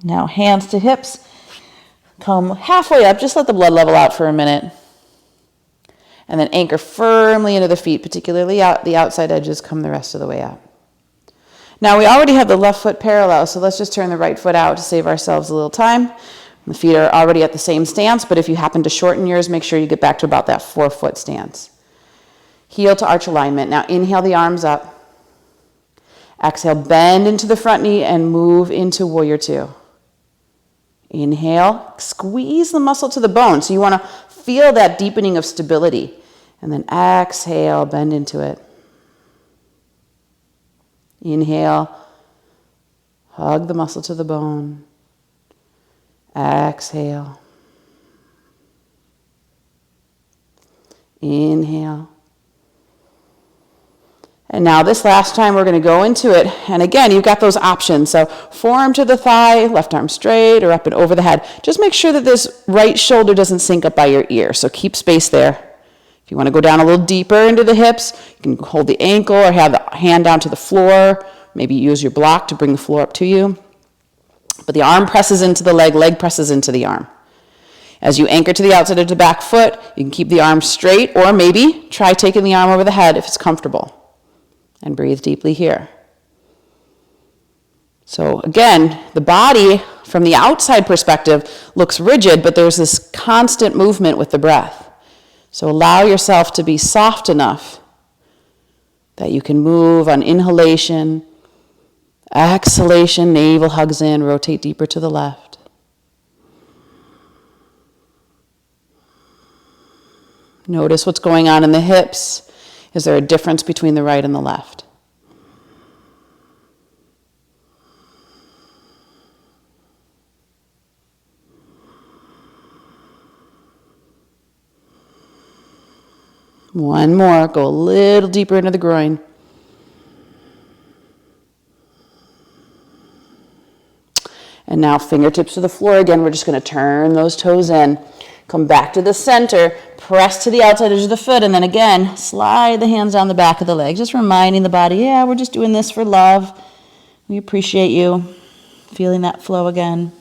Now hands to hips. Come halfway up. Just let the blood level out for a minute. And then anchor firmly into the feet, particularly out the outside edges, come the rest of the way out. Now we already have the left foot parallel, so let's just turn the right foot out to save ourselves a little time. The feet are already at the same stance, but if you happen to shorten yours, make sure you get back to about that 4-foot stance. Heel to arch alignment. Now inhale the arms up. Exhale, bend into the front knee and move into warrior two. Inhale, squeeze the muscle to the bone. So you want to feel that deepening of stability. And then exhale, bend into it. Inhale, hug the muscle to the bone. Exhale. Inhale. And now this last time we're going to go into it. And again, you've got those options. So forearm to the thigh, left arm straight or up and over the head. Just make sure that this right shoulder doesn't sink up by your ear. So keep space there. If you want to go down a little deeper into the hips, you can hold the ankle or have the hand down to the floor. Maybe use your block to bring the floor up to you. But the arm presses into the leg, leg presses into the arm. As you anchor to the outside of the back foot, you can keep the arm straight or maybe try taking the arm over the head if it's comfortable. And breathe deeply here. So again, the body from the outside perspective looks rigid, but there's this constant movement with the breath. So allow yourself to be soft enough that you can move on inhalation, exhalation, navel hugs in, rotate deeper to the left. Notice what's going on in the hips. Is there a difference between the right and the left? One more. Go a little deeper into the groin. And now fingertips to the floor again. We're just going to turn those toes in. Come back to the center, press to the outside edge of the foot, and then again, slide the hands down the back of the leg, just reminding the body, yeah, we're just doing this for love. We appreciate you. Feeling that flow again.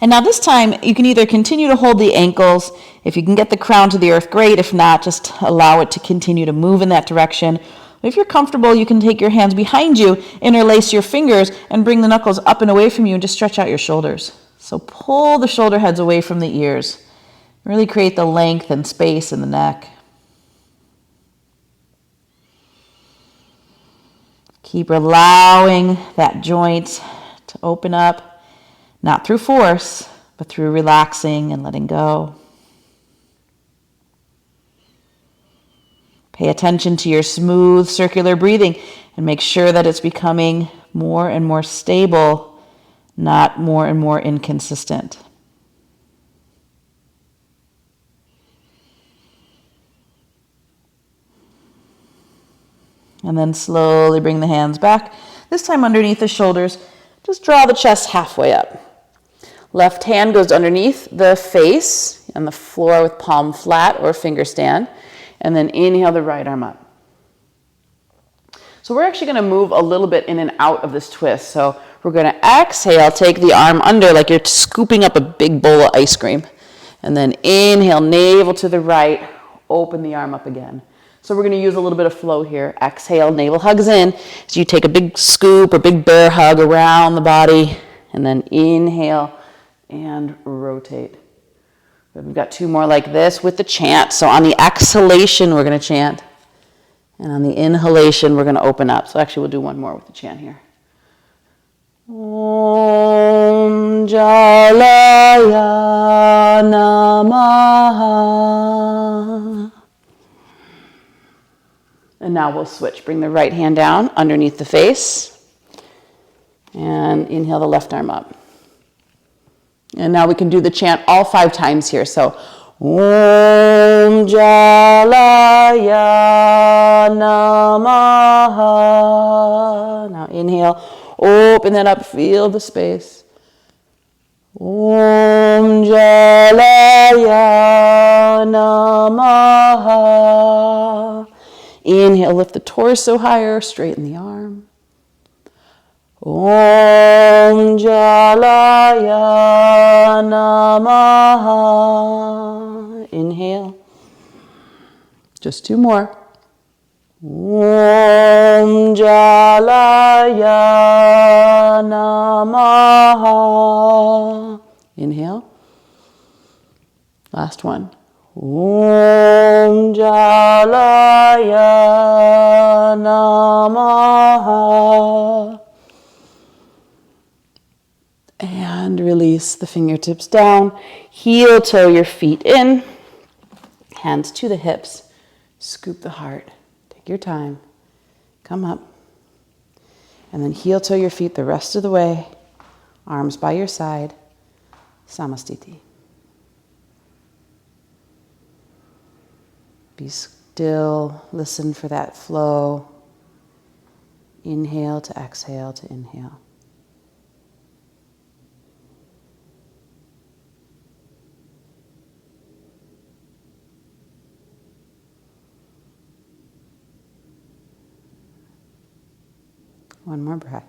And now this time, you can either continue to hold the ankles. If you can get the crown to the earth, great. If not, just allow it to continue to move in that direction. If you're comfortable, you can take your hands behind you, interlace your fingers, and bring the knuckles up and away from you and just stretch out your shoulders. So pull the shoulder heads away from the ears. Really create the length and space in the neck. Keep allowing that joint to open up, not through force, but through relaxing and letting go. Pay attention to your smooth circular breathing and make sure that it's becoming more and more stable, not more and more inconsistent. And then slowly bring the hands back, this time underneath the shoulders. Just draw the chest halfway up. Left hand goes underneath the face on the floor with palm flat or finger stand. And then inhale the right arm up. So we're actually going to move a little bit in and out of this twist. So we're going to exhale, take the arm under like you're scooping up a big bowl of ice cream. And then inhale, navel to the right, open the arm up again. So we're going to use a little bit of flow here. Exhale, navel hugs in. So you take a big scoop or big bear hug around the body. And then inhale and rotate. We've got two more like this with the chant. So on the exhalation, we're going to chant. And on the inhalation, we're going to open up. So actually, we'll do one more with the chant here. Om Jala Namaha. And now we'll switch. Bring the right hand down underneath the face. And inhale the left arm up. And now we can do the chant all 5 times here. So, Om Jalaya Namaha. Now inhale, open that up, feel the space. Om Jalaya Namaha. Inhale, lift the torso higher, straighten the arm. Om Jalaya Namaha. Inhale. Just two more. Om Jalaya Namaha. Inhale. Last one. Om Jalaya Namaha. And release the fingertips down. Heel toe your feet in. Hands to the hips. Scoop the heart. Take your time. Come up. And then heel toe your feet the rest of the way. Arms by your side. Samastiti. Be still. Listen for that flow. Inhale to exhale to inhale. One more breath.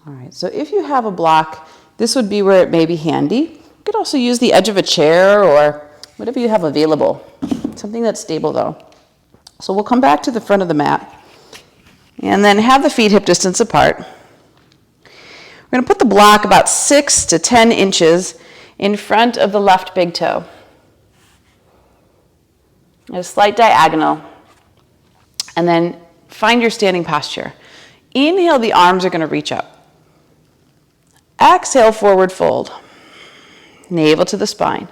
All right, so if you have a block, this would be where it may be handy. You could also use the edge of a chair or whatever you have available. Something that's stable though. So we'll come back to the front of the mat and then have the feet hip distance apart. We're going to put the block about 6 to 10 inches in front of the left big toe. A slight diagonal, and then find your standing posture. Inhale, the arms are going to reach up. Exhale, forward fold. Navel to the spine.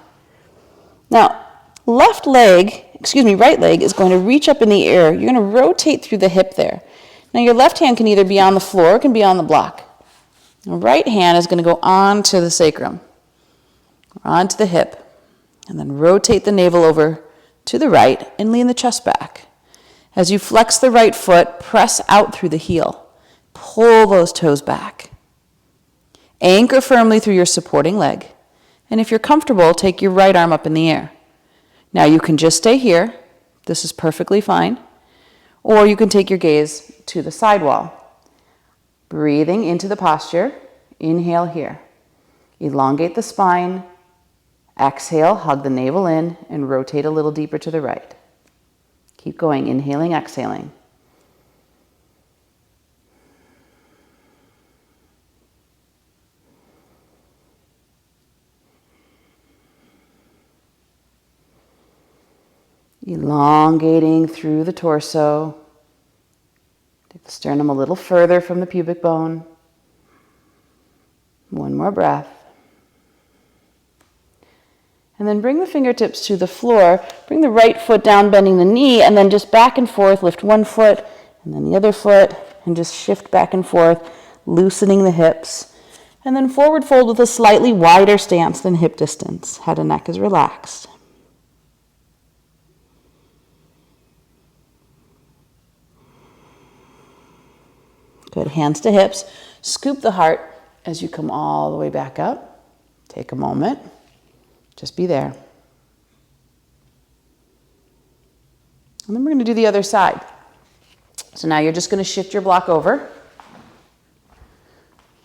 Now, right leg is going to reach up in the air. You're going to rotate through the hip there. Now, your left hand can either be on the floor or it can be on the block. The right hand is going to go onto the sacrum, onto the hip, and then rotate the navel over to the right and lean the chest back. As you flex the right foot, press out through the heel. Pull those toes back. Anchor firmly through your supporting leg. And if you're comfortable, take your right arm up in the air. Now you can just stay here. This is perfectly fine. Or you can take your gaze to the side wall. Breathing into the posture. Inhale here. Elongate the spine. Exhale, hug the navel in and rotate a little deeper to the right. Keep going, inhaling, exhaling. Elongating through the torso. Take the sternum a little further from the pubic bone. One more breath. And then bring the fingertips to the floor. Bring the right foot down, bending the knee, and then just back and forth. Lift one foot and then the other foot, and just shift back and forth, loosening the hips. And then forward fold with a slightly wider stance than hip distance. Head and neck is relaxed. Good, hands to hips. Scoop the heart as you come all the way back up. Take a moment. Just be there. And then we're going to do the other side. So now you're just going to shift your block over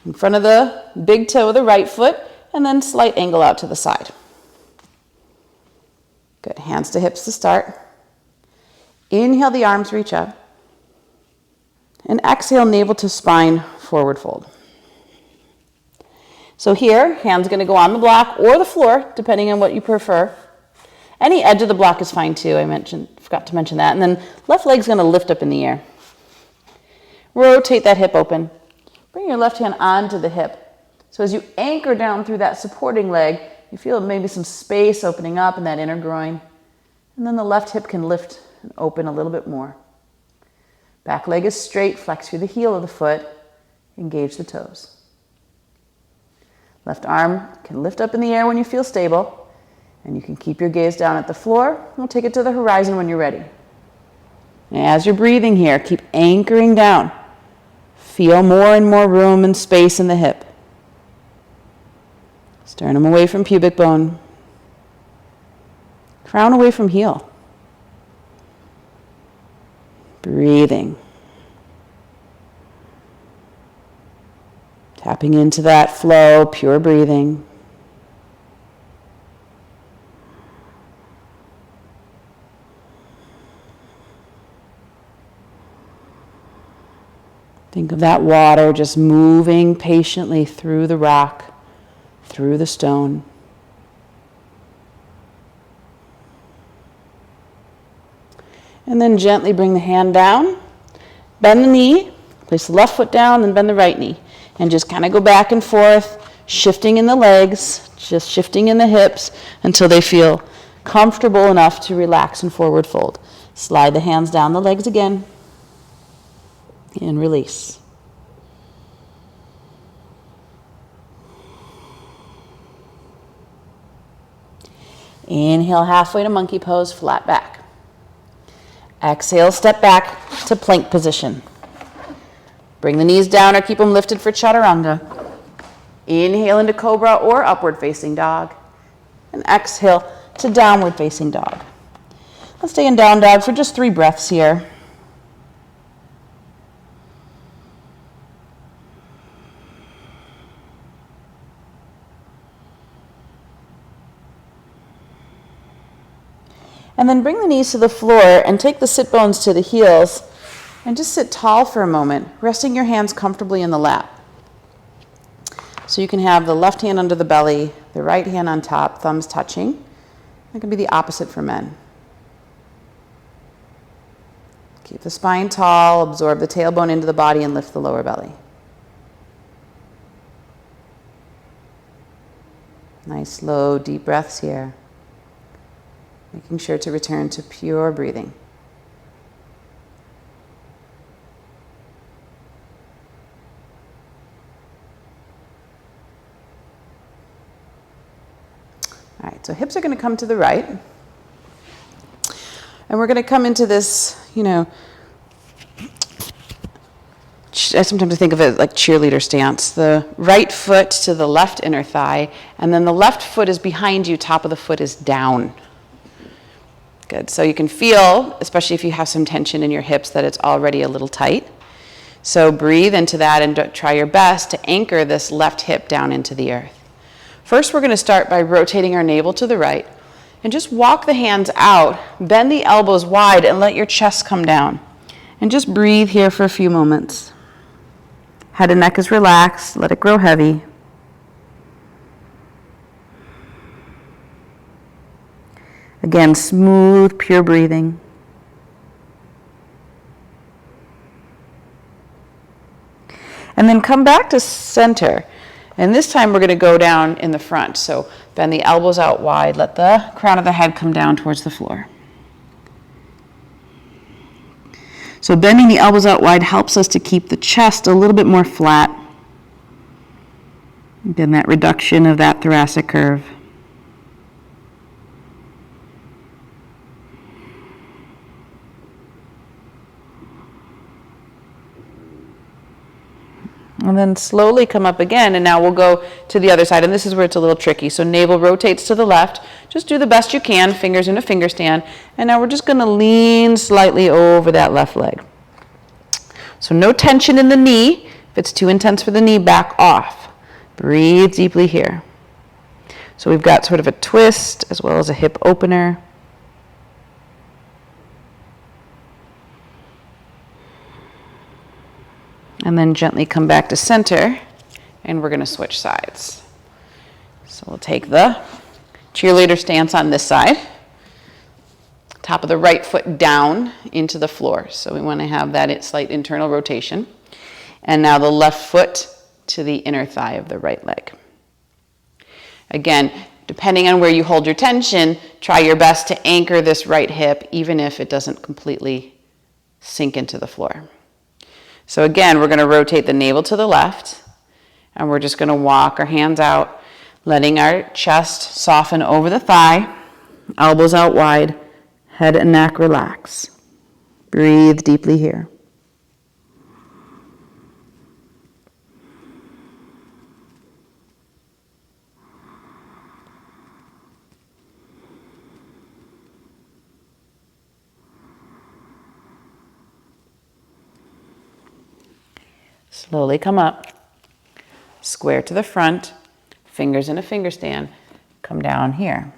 in front of the big toe of the right foot, and then slight angle out to the side. Good, hands to hips to start. Inhale, the arms reach up. And exhale, navel to spine, forward fold. So here, hands going to go on the block or the floor, depending on what you prefer. Any edge of the block is fine too. Forgot to mention that. And then left leg's going to lift up in the air. Rotate that hip open. Bring your left hand onto the hip. So as you anchor down through that supporting leg, you feel maybe some space opening up in that inner groin. And then the left hip can lift and open a little bit more. Back leg is straight. Flex through the heel of the foot. Engage the toes. Left arm can lift up in the air when you feel stable, and you can keep your gaze down at the floor. We'll take it to the horizon when you're ready. And as you're breathing here, keep anchoring down. Feel more and more room and space in the hip. Sternum away from pubic bone. Crown away from heel. Breathing. Tapping into that flow, pure breathing. Think of that water just moving patiently through the rock, through the stone. And then gently bring the hand down, bend the knee, place the left foot down, and bend the right knee. And just kind of go back and forth, shifting in the legs, just shifting in the hips until they feel comfortable enough to relax and forward fold. Slide the hands down the legs again, and release. Inhale halfway to monkey pose, flat back. Exhale, step back to plank position. Bring the knees down or keep them lifted for chaturanga. Inhale into cobra or upward facing dog. And exhale to downward facing dog. Let's stay in down dog for just 3 breaths here. And then bring the knees to the floor and take the sit bones to the heels and just sit tall for a moment, resting your hands comfortably in the lap. So you can have the left hand under the belly, the right hand on top, thumbs touching. That can be the opposite for men. Keep the spine tall, absorb the tailbone into the body and lift the lower belly. Nice, slow, deep breaths here. Making sure to return to pure breathing. All right, so hips are going to come to the right. And we're going to come into this, I sometimes think of it like cheerleader stance. The right foot to the left inner thigh, and then the left foot is behind you, top of the foot is down. Good. So you can feel, especially if you have some tension in your hips, that it's already a little tight. So breathe into that and try your best to anchor this left hip down into the earth. First, we're going to start by rotating our navel to the right and just walk the hands out, bend the elbows wide, and let your chest come down. And just breathe here for a few moments. Head and neck is relaxed. Let it grow heavy. Again, smooth, pure breathing. And then come back to center. And this time we're going to go down in the front. So bend the elbows out wide. Let the crown of the head come down towards the floor. So bending the elbows out wide helps us to keep the chest a little bit more flat. Again, that reduction of that thoracic curve. And then slowly come up again, and now we'll go to the other side, and this is where it's a little tricky. So navel rotates to the left. Just do the best you can, fingers in a finger stand. And now we're just going to lean slightly over that left leg. So no tension in the knee. If it's too intense for the knee, back off. Breathe deeply here. So we've got sort of a twist as well as a hip opener. And then gently come back to center, and we're going to switch sides. So we'll take the cheerleader stance on this side. Top of the right foot down into the floor. So we want to have that slight internal rotation. And now the left foot to the inner thigh of the right leg. Again, depending on where you hold your tension, try your best to anchor this right hip, even if it doesn't completely sink into the floor. So again, we're going to rotate the navel to the left, and we're just going to walk our hands out, letting our chest soften over the thigh, elbows out wide, head and neck relax. Breathe deeply here. Slowly come up, square to the front, fingers in a finger stand, come down here.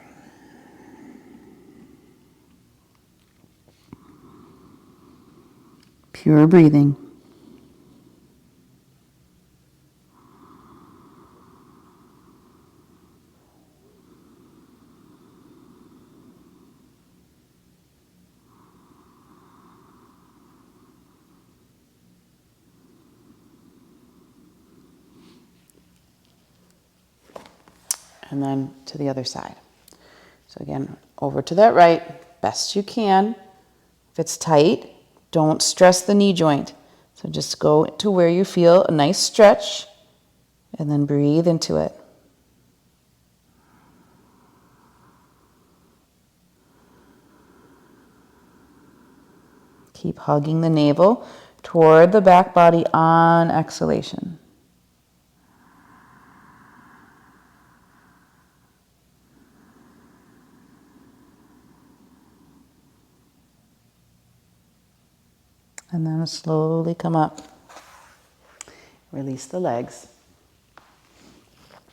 Pure breathing. And then to the other side. So again, over to that right, best you can. If it's tight, don't stress the knee joint. So just go to where you feel a nice stretch and then breathe into it. Keep hugging the navel toward the back body on exhalation. And then slowly come up. Release the legs.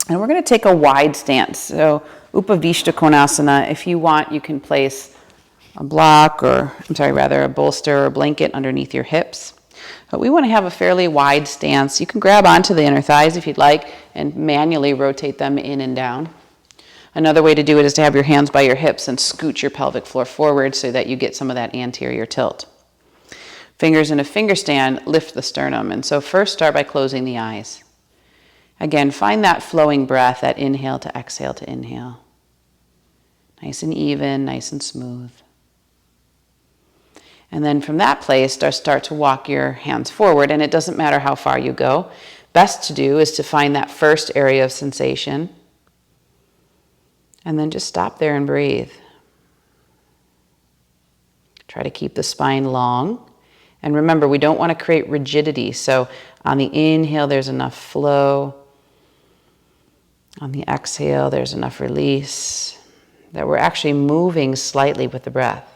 And we're going to take a wide stance. So Upavishta Konasana, if you want, you can place a block or, a bolster or blanket underneath your hips. But we want to have a fairly wide stance. You can grab onto the inner thighs if you'd like and manually rotate them in and down. Another way to do it is to have your hands by your hips and scoot your pelvic floor forward so that you get some of that anterior tilt. Fingers in a finger stand, lift the sternum. And so first start by closing the eyes. Again, find that flowing breath, that inhale to exhale to inhale. Nice and even, nice and smooth. And then from that place, start to walk your hands forward. And it doesn't matter how far you go. Best to do is to find that first area of sensation. And then just stop there and breathe. Try to keep the spine long. And remember, we don't want to create rigidity. So on the inhale, there's enough flow. On the exhale, there's enough release. That we're actually moving slightly with the breath.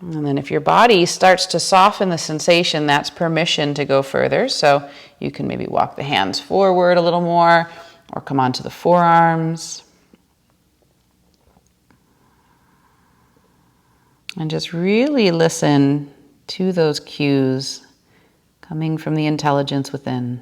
And then if your body starts to soften the sensation, that's permission to go further. So you can maybe walk the hands forward a little more or come onto the forearms. And just really listen to those cues coming from the intelligence within.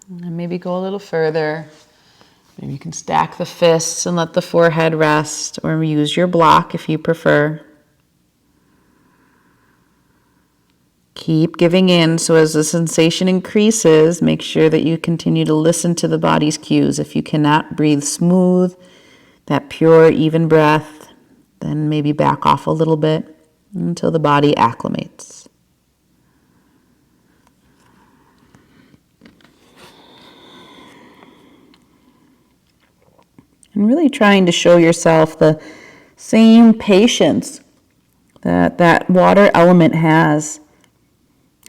And maybe go a little further. Maybe you can stack the fists and let the forehead rest, or use your block if you prefer. Keep giving in, so as the sensation increases, make sure that you continue to listen to the body's cues. If you cannot breathe smooth, that pure, even breath, then maybe back off a little bit until the body acclimates. And really trying to show yourself the same patience that water element has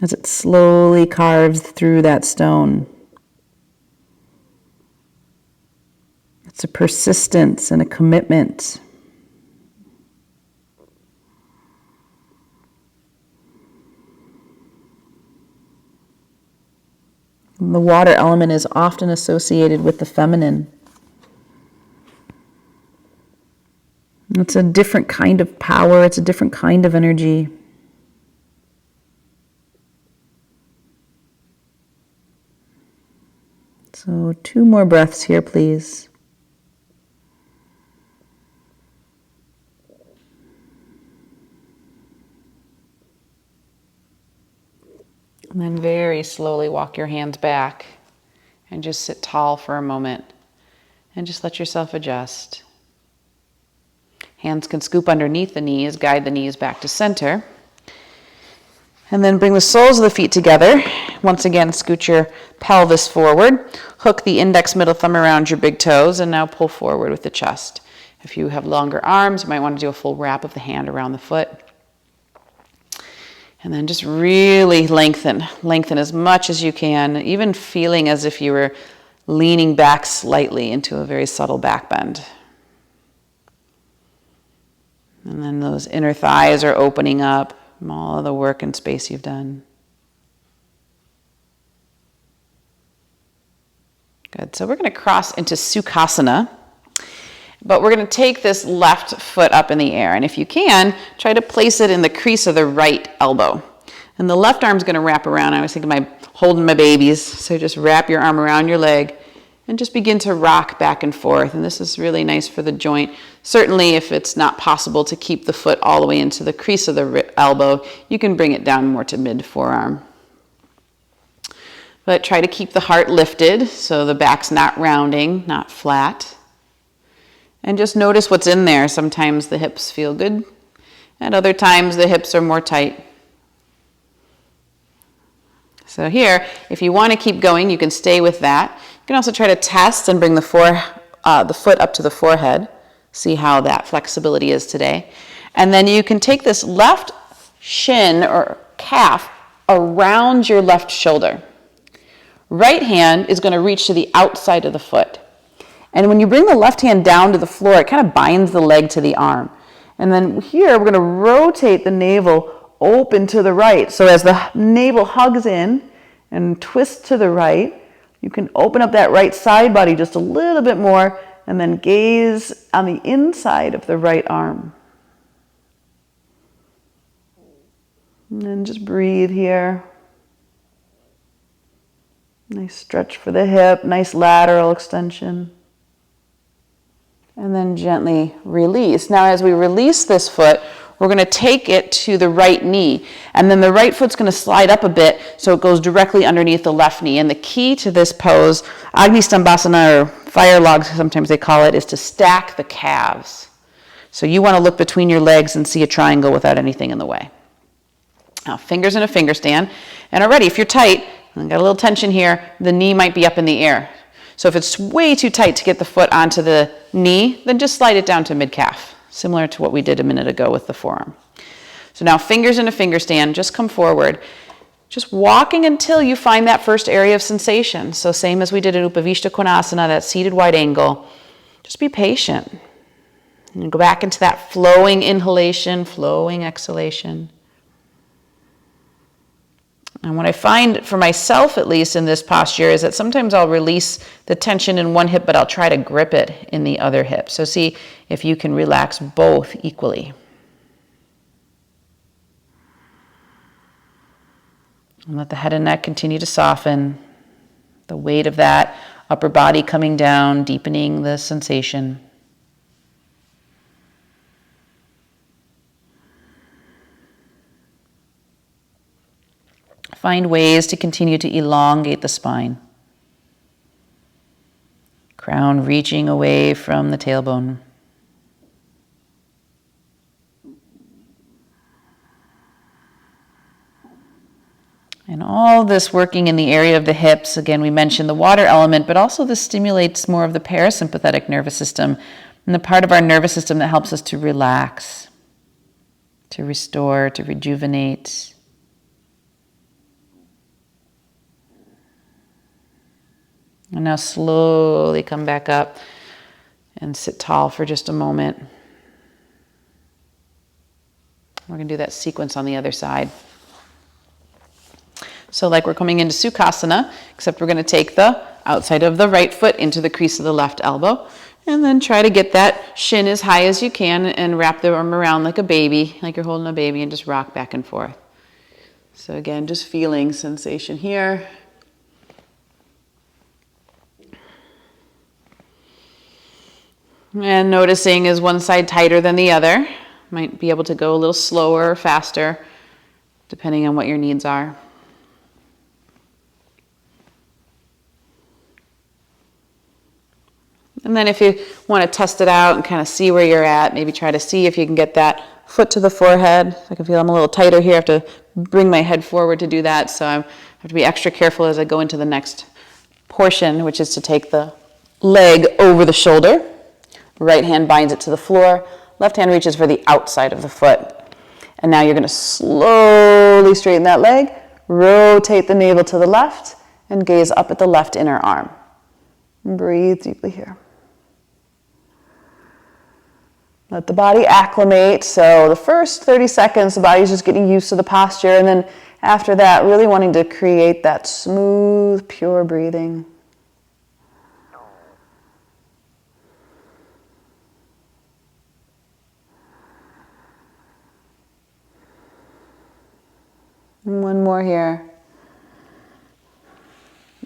as it slowly carves through that stone. It's a persistence and a commitment. And the water element is often associated with the feminine. It's a different kind of power, it's a different kind of energy. So 2 more breaths here, please. And then very slowly walk your hands back and just sit tall for a moment and just let yourself adjust. Hands can scoop underneath the knees, guide the knees back to center. And then bring the soles of the feet together. Once again, scoot your pelvis forward. Hook the index middle thumb around your big toes and now pull forward with the chest. If you have longer arms, you might want to do a full wrap of the hand around the foot. And then just really lengthen as much as you can, even feeling as if you were leaning back slightly into a very subtle back bend. And then those inner thighs are opening up from all of the work and space you've done. Good. So we're going to cross into Sukhasana, but we're going to take this left foot up in the air. And if you can, try to place it in the crease of the right elbow. And the left arm's going to wrap around. I was thinking holding my babies. So just wrap your arm around your leg and just begin to rock back and forth. And this is really nice for the joint. Certainly if it's not possible to keep the foot all the way into the crease of the elbow, you can bring it down more to mid forearm. But try to keep the heart lifted so the back's not rounding, not flat. And just notice what's in there. Sometimes the hips feel good, and other times the hips are more tight. So here, if you want to keep going, you can stay with that. You can also try to test and bring the foot up to the forehead. See how that flexibility is today. And then you can take this left shin or calf around your left shoulder. Right hand is going to reach to the outside of the foot. And when you bring the left hand down to the floor, it kind of binds the leg to the arm. And then here, we're going to rotate the navel open to the right. So as the navel hugs in and twists to the right, you can open up that right side body just a little bit more and then gaze on the inside of the right arm. And then just breathe here. Nice stretch for the hip, nice lateral extension. And then gently release. Now as we release this foot, we're going to take it to the right knee. And then the right foot's going to slide up a bit so it goes directly underneath the left knee. And the key to this pose, Agni Stambhasana, or fire log sometimes they call it, is to stack the calves. So you want to look between your legs and see a triangle without anything in the way. Now fingers in a finger stand. And already if you're tight, and got a little tension here, the knee might be up in the air. So if it's way too tight to get the foot onto the knee, then just slide it down to mid-calf, similar to what we did a minute ago with the forearm. So now fingers in a finger stand, just come forward. Just walking until you find that first area of sensation. So same as we did in Upavishta Konasana, that seated wide angle. Just be patient. And go back into that flowing inhalation, flowing exhalation. And what I find for myself, at least in this posture, is that sometimes I'll release the tension in one hip, but I'll try to grip it in the other hip. So see if you can relax both equally. And let the head and neck continue to soften. The weight of that upper body coming down, deepening the sensation. Find ways to continue to elongate the spine. Crown reaching away from the tailbone. And all this working in the area of the hips, again, we mentioned the water element, but also this stimulates more of the parasympathetic nervous system and the part of our nervous system that helps us to relax, to restore, to rejuvenate. And now slowly come back up and sit tall for just a moment. We're going to do that sequence on the other side. So like we're coming into Sukhasana, except we're going to take the outside of the right foot into the crease of the left elbow. And then try to get that shin as high as you can and wrap the arm around like a baby, like you're holding a baby, and just rock back and forth. So again, just feeling sensation here. And noticing is one side tighter than the other. Might be able to go a little slower or faster, depending on what your needs are. And then if you want to test it out and kind of see where you're at, maybe try to see if you can get that foot to the forehead. I can feel I'm a little tighter here. I have to bring my head forward to do that, so I have to be extra careful as I go into the next portion, which is to take the leg over the shoulder. Right hand binds it to the floor. Left hand reaches for the outside of the foot. And now you're going to slowly straighten that leg, rotate the navel to the left, and gaze up at the left inner arm. Breathe deeply here. Let the body acclimate. So the first 30 seconds, the body's just getting used to the posture. And then after that, really wanting to create that smooth, pure breathing. And one more here.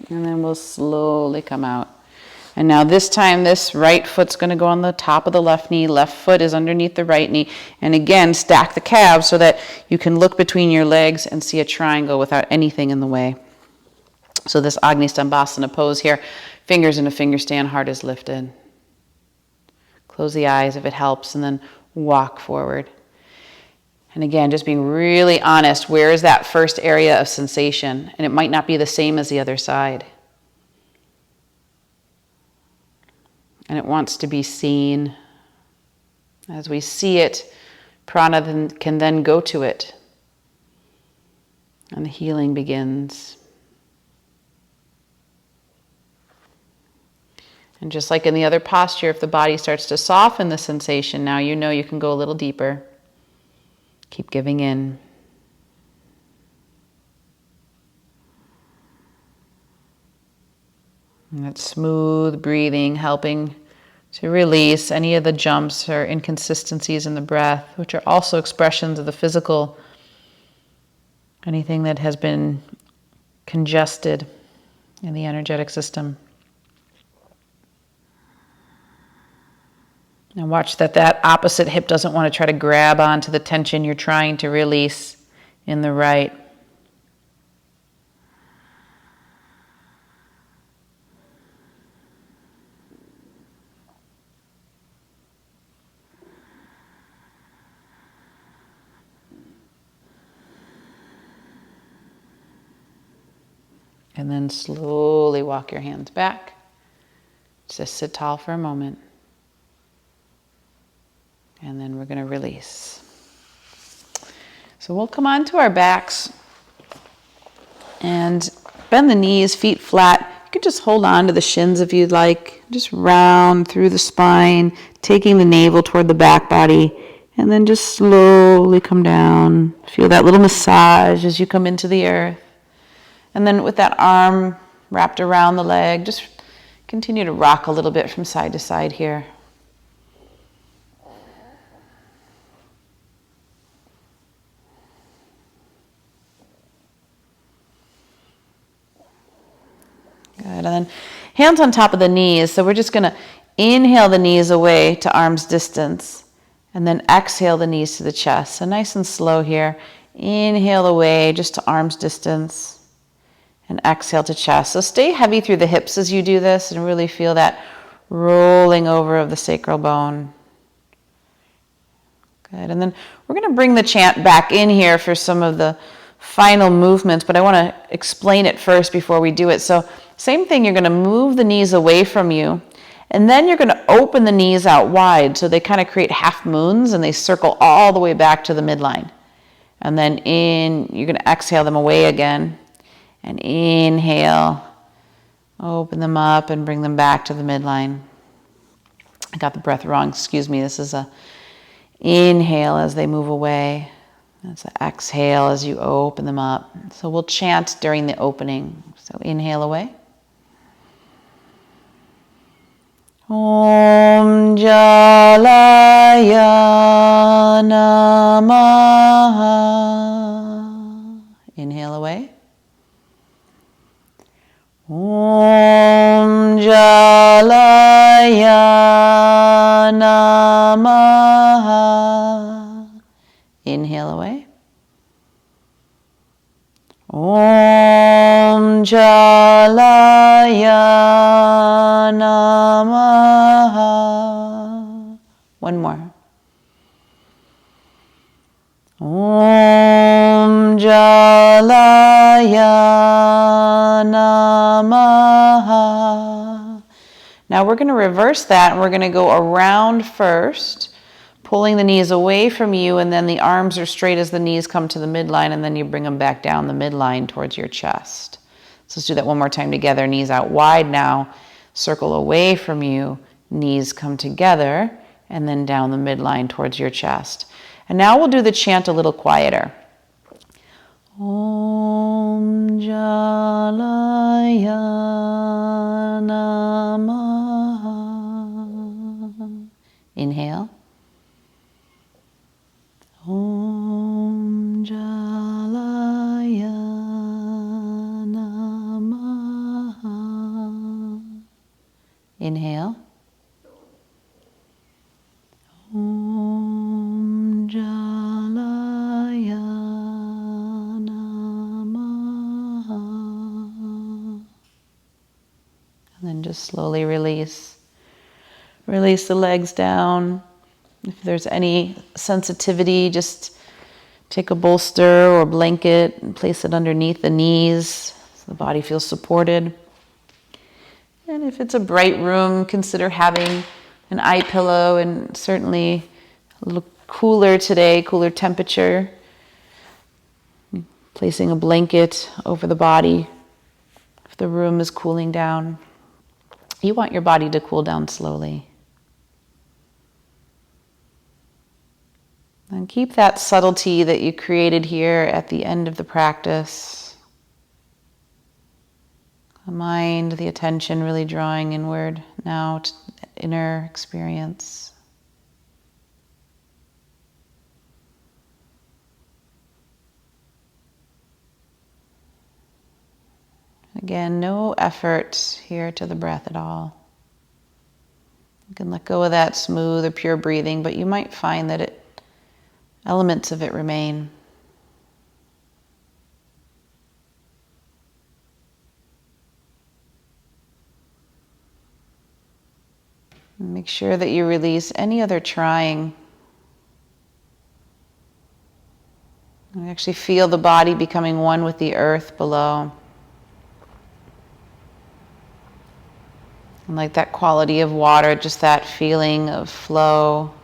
And then we'll slowly come out. And now this time, this right foot's going to go on the top of the left knee. Left foot is underneath the right knee. And again, stack the calves so that you can look between your legs and see a triangle without anything in the way. So this Agni Stambhasana pose here, fingers in a finger stand, heart is lifted. Close the eyes if it helps, and then walk forward. And again, just being really honest, where is that first area of sensation? And it might not be the same as the other side. And it wants to be seen. As we see it, prana can then go to it. And the healing begins. And just like in the other posture, if the body starts to soften the sensation, now you know you can go a little deeper. Keep giving in. And that smooth breathing, helping to release any of the jumps or inconsistencies in the breath, which are also expressions of the physical, anything that has been congested in the energetic system. And watch that opposite hip doesn't want to try to grab onto the tension you're trying to release in the right. And then slowly walk your hands back. Just sit tall for a moment. And then we're going to release. So we'll come onto our backs and bend the knees, feet flat. You can just hold on to the shins if you'd like. Just round through the spine, taking the navel toward the back body, and then just slowly come down. Feel that little massage as you come into the earth. And then with that arm wrapped around the leg, just continue to rock a little bit from side to side here. Good, and then hands on top of the knees. So we're just going to inhale the knees away to arm's distance, and then exhale the knees to the chest. So nice and slow here. Inhale away just to arm's distance, and exhale to chest. So stay heavy through the hips as you do this, and really feel that rolling over of the sacral bone. Good, and then we're going to bring the chant back in here for some of the final movements, but I want to explain it first before we do it. So same thing, you're going to move the knees away from you, and then you're going to open the knees out wide so they kind of create half moons and they circle all the way back to the midline. And then you're going to exhale them away again, and inhale, open them up and bring them back to the midline. I got the breath wrong, excuse me. This is a inhale as they move away. That's an exhale as you open them up. So we'll chant during the opening. So inhale away. Om Jalaya Namaha. Inhale away. Om Jalaya Namaha. Inhale away. Om Jalaya Namaha. One more. Om Jalaya Namaha. Now we're going to reverse that, and we're going to go around first, pulling the knees away from you, and then the arms are straight as the knees come to the midline, and then you bring them back down the midline towards your chest. So let's do that one more time together. Knees out wide now, circle away from you, knees come together, and then down the midline towards your chest. And now we'll do the chant a little quieter. Om Jalaya Namaha. Inhale. Om Jalaya Namaha. Inhale. Om Jalaya Namaha. And then just slowly release. Release the legs down. If there's any sensitivity, just take a bolster or blanket and place it underneath the knees so the body feels supported. And if it's a bright room, consider having an eye pillow, and certainly a little cooler today, cooler temperature. Placing a blanket over the body if the room is cooling down. You want your body to cool down slowly. And keep that subtlety that you created here at the end of the practice. The mind, the attention really drawing inward now to inner experience. Again, no effort here to the breath at all. You can let go of that smooth or pure breathing, but you might find that elements of it remain. Make sure that you release any other trying. You actually feel the body becoming one with the earth below. And like that quality of water, just that feeling of flow.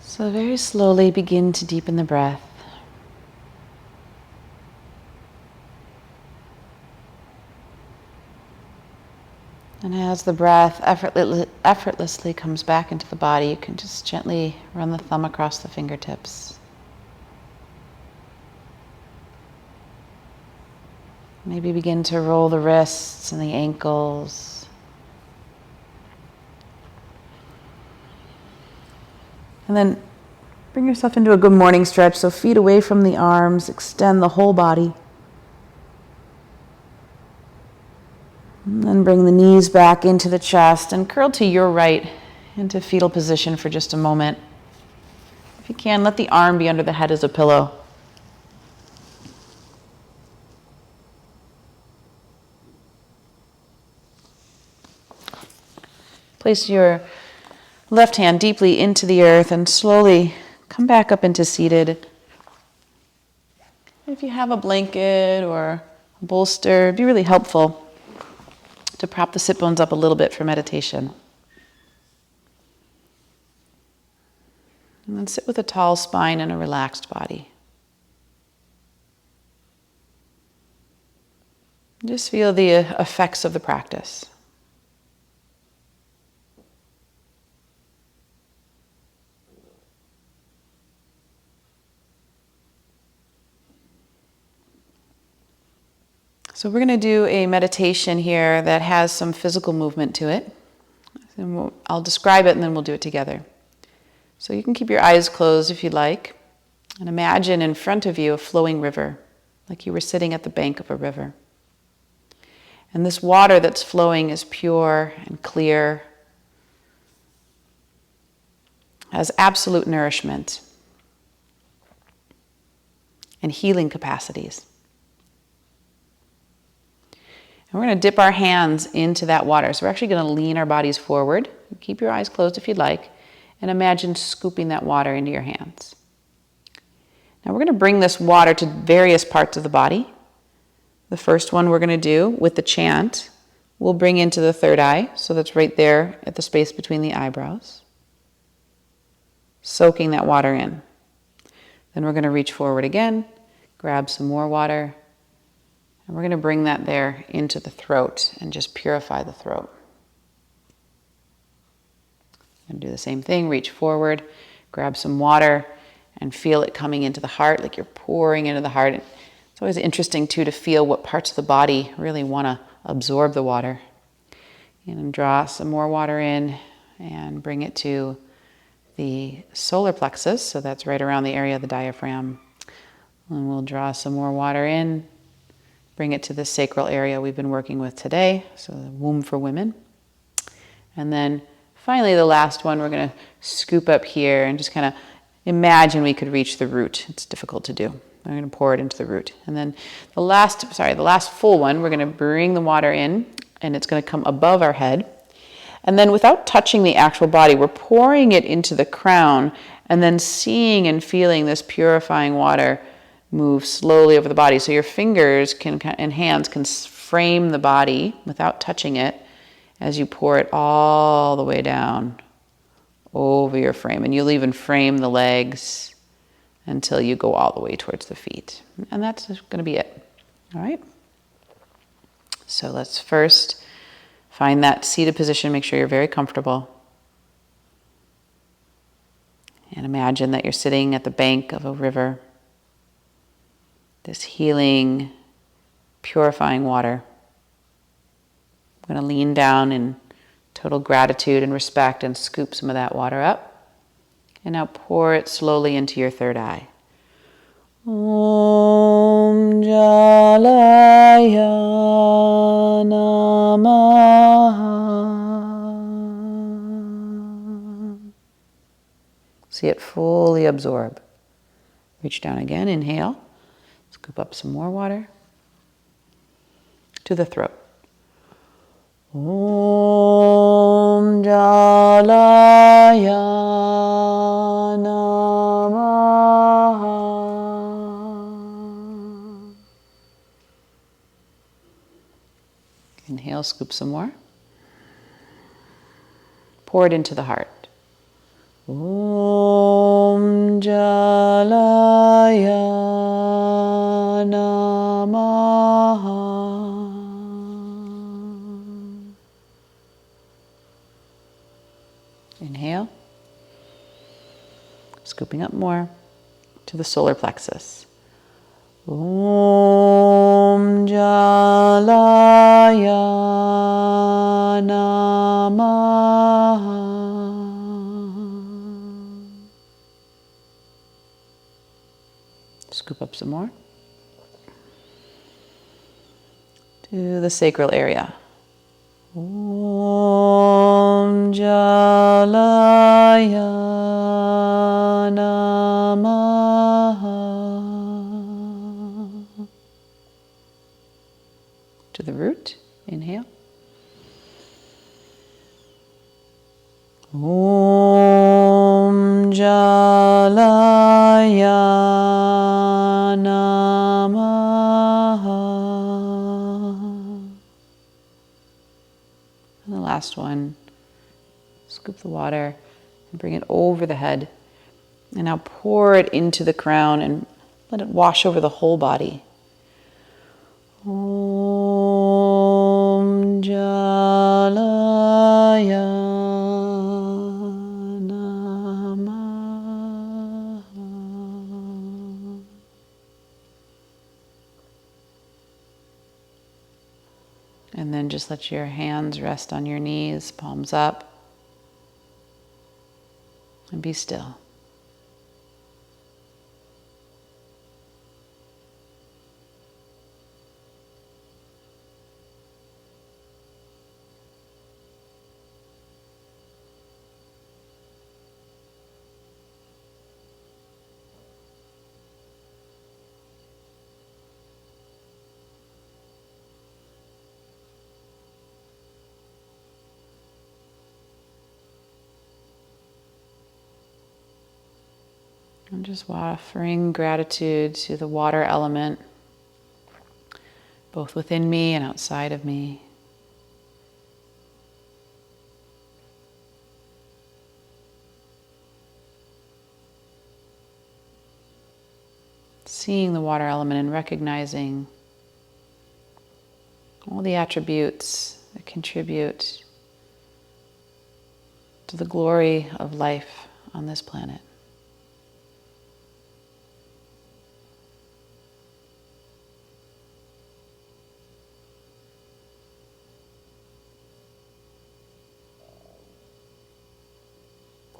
So very slowly begin to deepen the breath. And as the breath effortlessly comes back into the body, you can just gently run the thumb across the fingertips. Maybe begin to roll the wrists and the ankles. And then bring yourself into a good morning stretch. So feet away from the arms, extend the whole body. And then bring the knees back into the chest and curl to your right into fetal position for just a moment. If you can, let the arm be under the head as a pillow. Place your left hand deeply into the earth and slowly come back up into seated. If you have a blanket or a bolster, it'd be really helpful to prop the sit bones up a little bit for meditation. And then sit with a tall spine and a relaxed body. Just feel the effects of the practice. So we're going to do a meditation here that has some physical movement to it. And I'll describe it and then we'll do it together. So you can keep your eyes closed if you'd like. And imagine in front of you a flowing river, like you were sitting at the bank of a river. And this water that's flowing is pure and clear, has absolute nourishment and healing capacities. And we're going to dip our hands into that water. So we're actually going to lean our bodies forward. Keep your eyes closed if you'd like. And imagine scooping that water into your hands. Now we're going to bring this water to various parts of the body. The first one we're going to do with the chant, we'll bring into the third eye. So that's right there at the space between the eyebrows. Soaking that water in. Then we're going to reach forward again, grab some more water. And we're going to bring that there into the throat and just purify the throat. And do the same thing, reach forward, grab some water, and feel it coming into the heart like you're pouring into the heart. It's always interesting too to feel what parts of the body really want to absorb the water. And draw some more water in and bring it to the solar plexus, so that's right around the area of the diaphragm. And we'll draw some more water in. Bring it to the sacral area we've been working with today, so the womb for women. And then finally the last one, we're going to scoop up here and just kind of imagine we could reach the root. It's difficult to do. I'm going to pour it into the root. And then the last full one, we're going to bring the water in and it's going to come above our head. And then without touching the actual body, we're pouring it into the crown and then seeing and feeling this purifying water move slowly over the body. So your fingers and hands can frame the body without touching it as you pour it all the way down over your frame. And you'll even frame the legs until you go all the way towards the feet. And that's going to be it. All right? So let's first find that seated position. Make sure you're very comfortable. And imagine that you're sitting at the bank of a river. This healing, purifying water. I'm going to lean down in total gratitude and respect and scoop some of that water up. And now pour it slowly into your third eye. Om Jala Namaha. See it fully absorb. Reach down again, inhale. Scoop up some more water to the throat. Om Jalaya Namaha. Inhale, scoop some more. Pour it into the heart. Om Jalaya Namaha. Inhale. Scooping up more to the solar plexus. Om Jalaya Namaha. Scoop up some more to the sacral area. Om Jalaya Namaha. To the root. Inhale. Om Jalaya Namaha. And the last one, scoop the water and bring it over the head. And now pour it into the crown and let it wash over the whole body. Om Jalaya Namaha. And then just let your hands rest on your knees, palms up, and be still. I'm just offering gratitude to the water element, both within me and outside of me. Seeing the water element and recognizing all the attributes that contribute to the glory of life on this planet.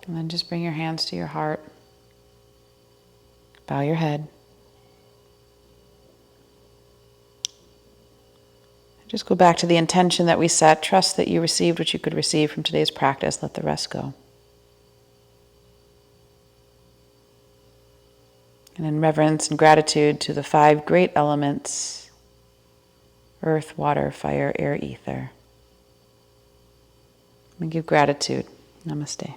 And then just bring your hands to your heart. Bow your head. Just go back to the intention that we set. Trust that you received what you could receive from today's practice. Let the rest go. And in reverence and gratitude to the 5 great elements: earth, water, fire, air, ether. We give gratitude. Namaste.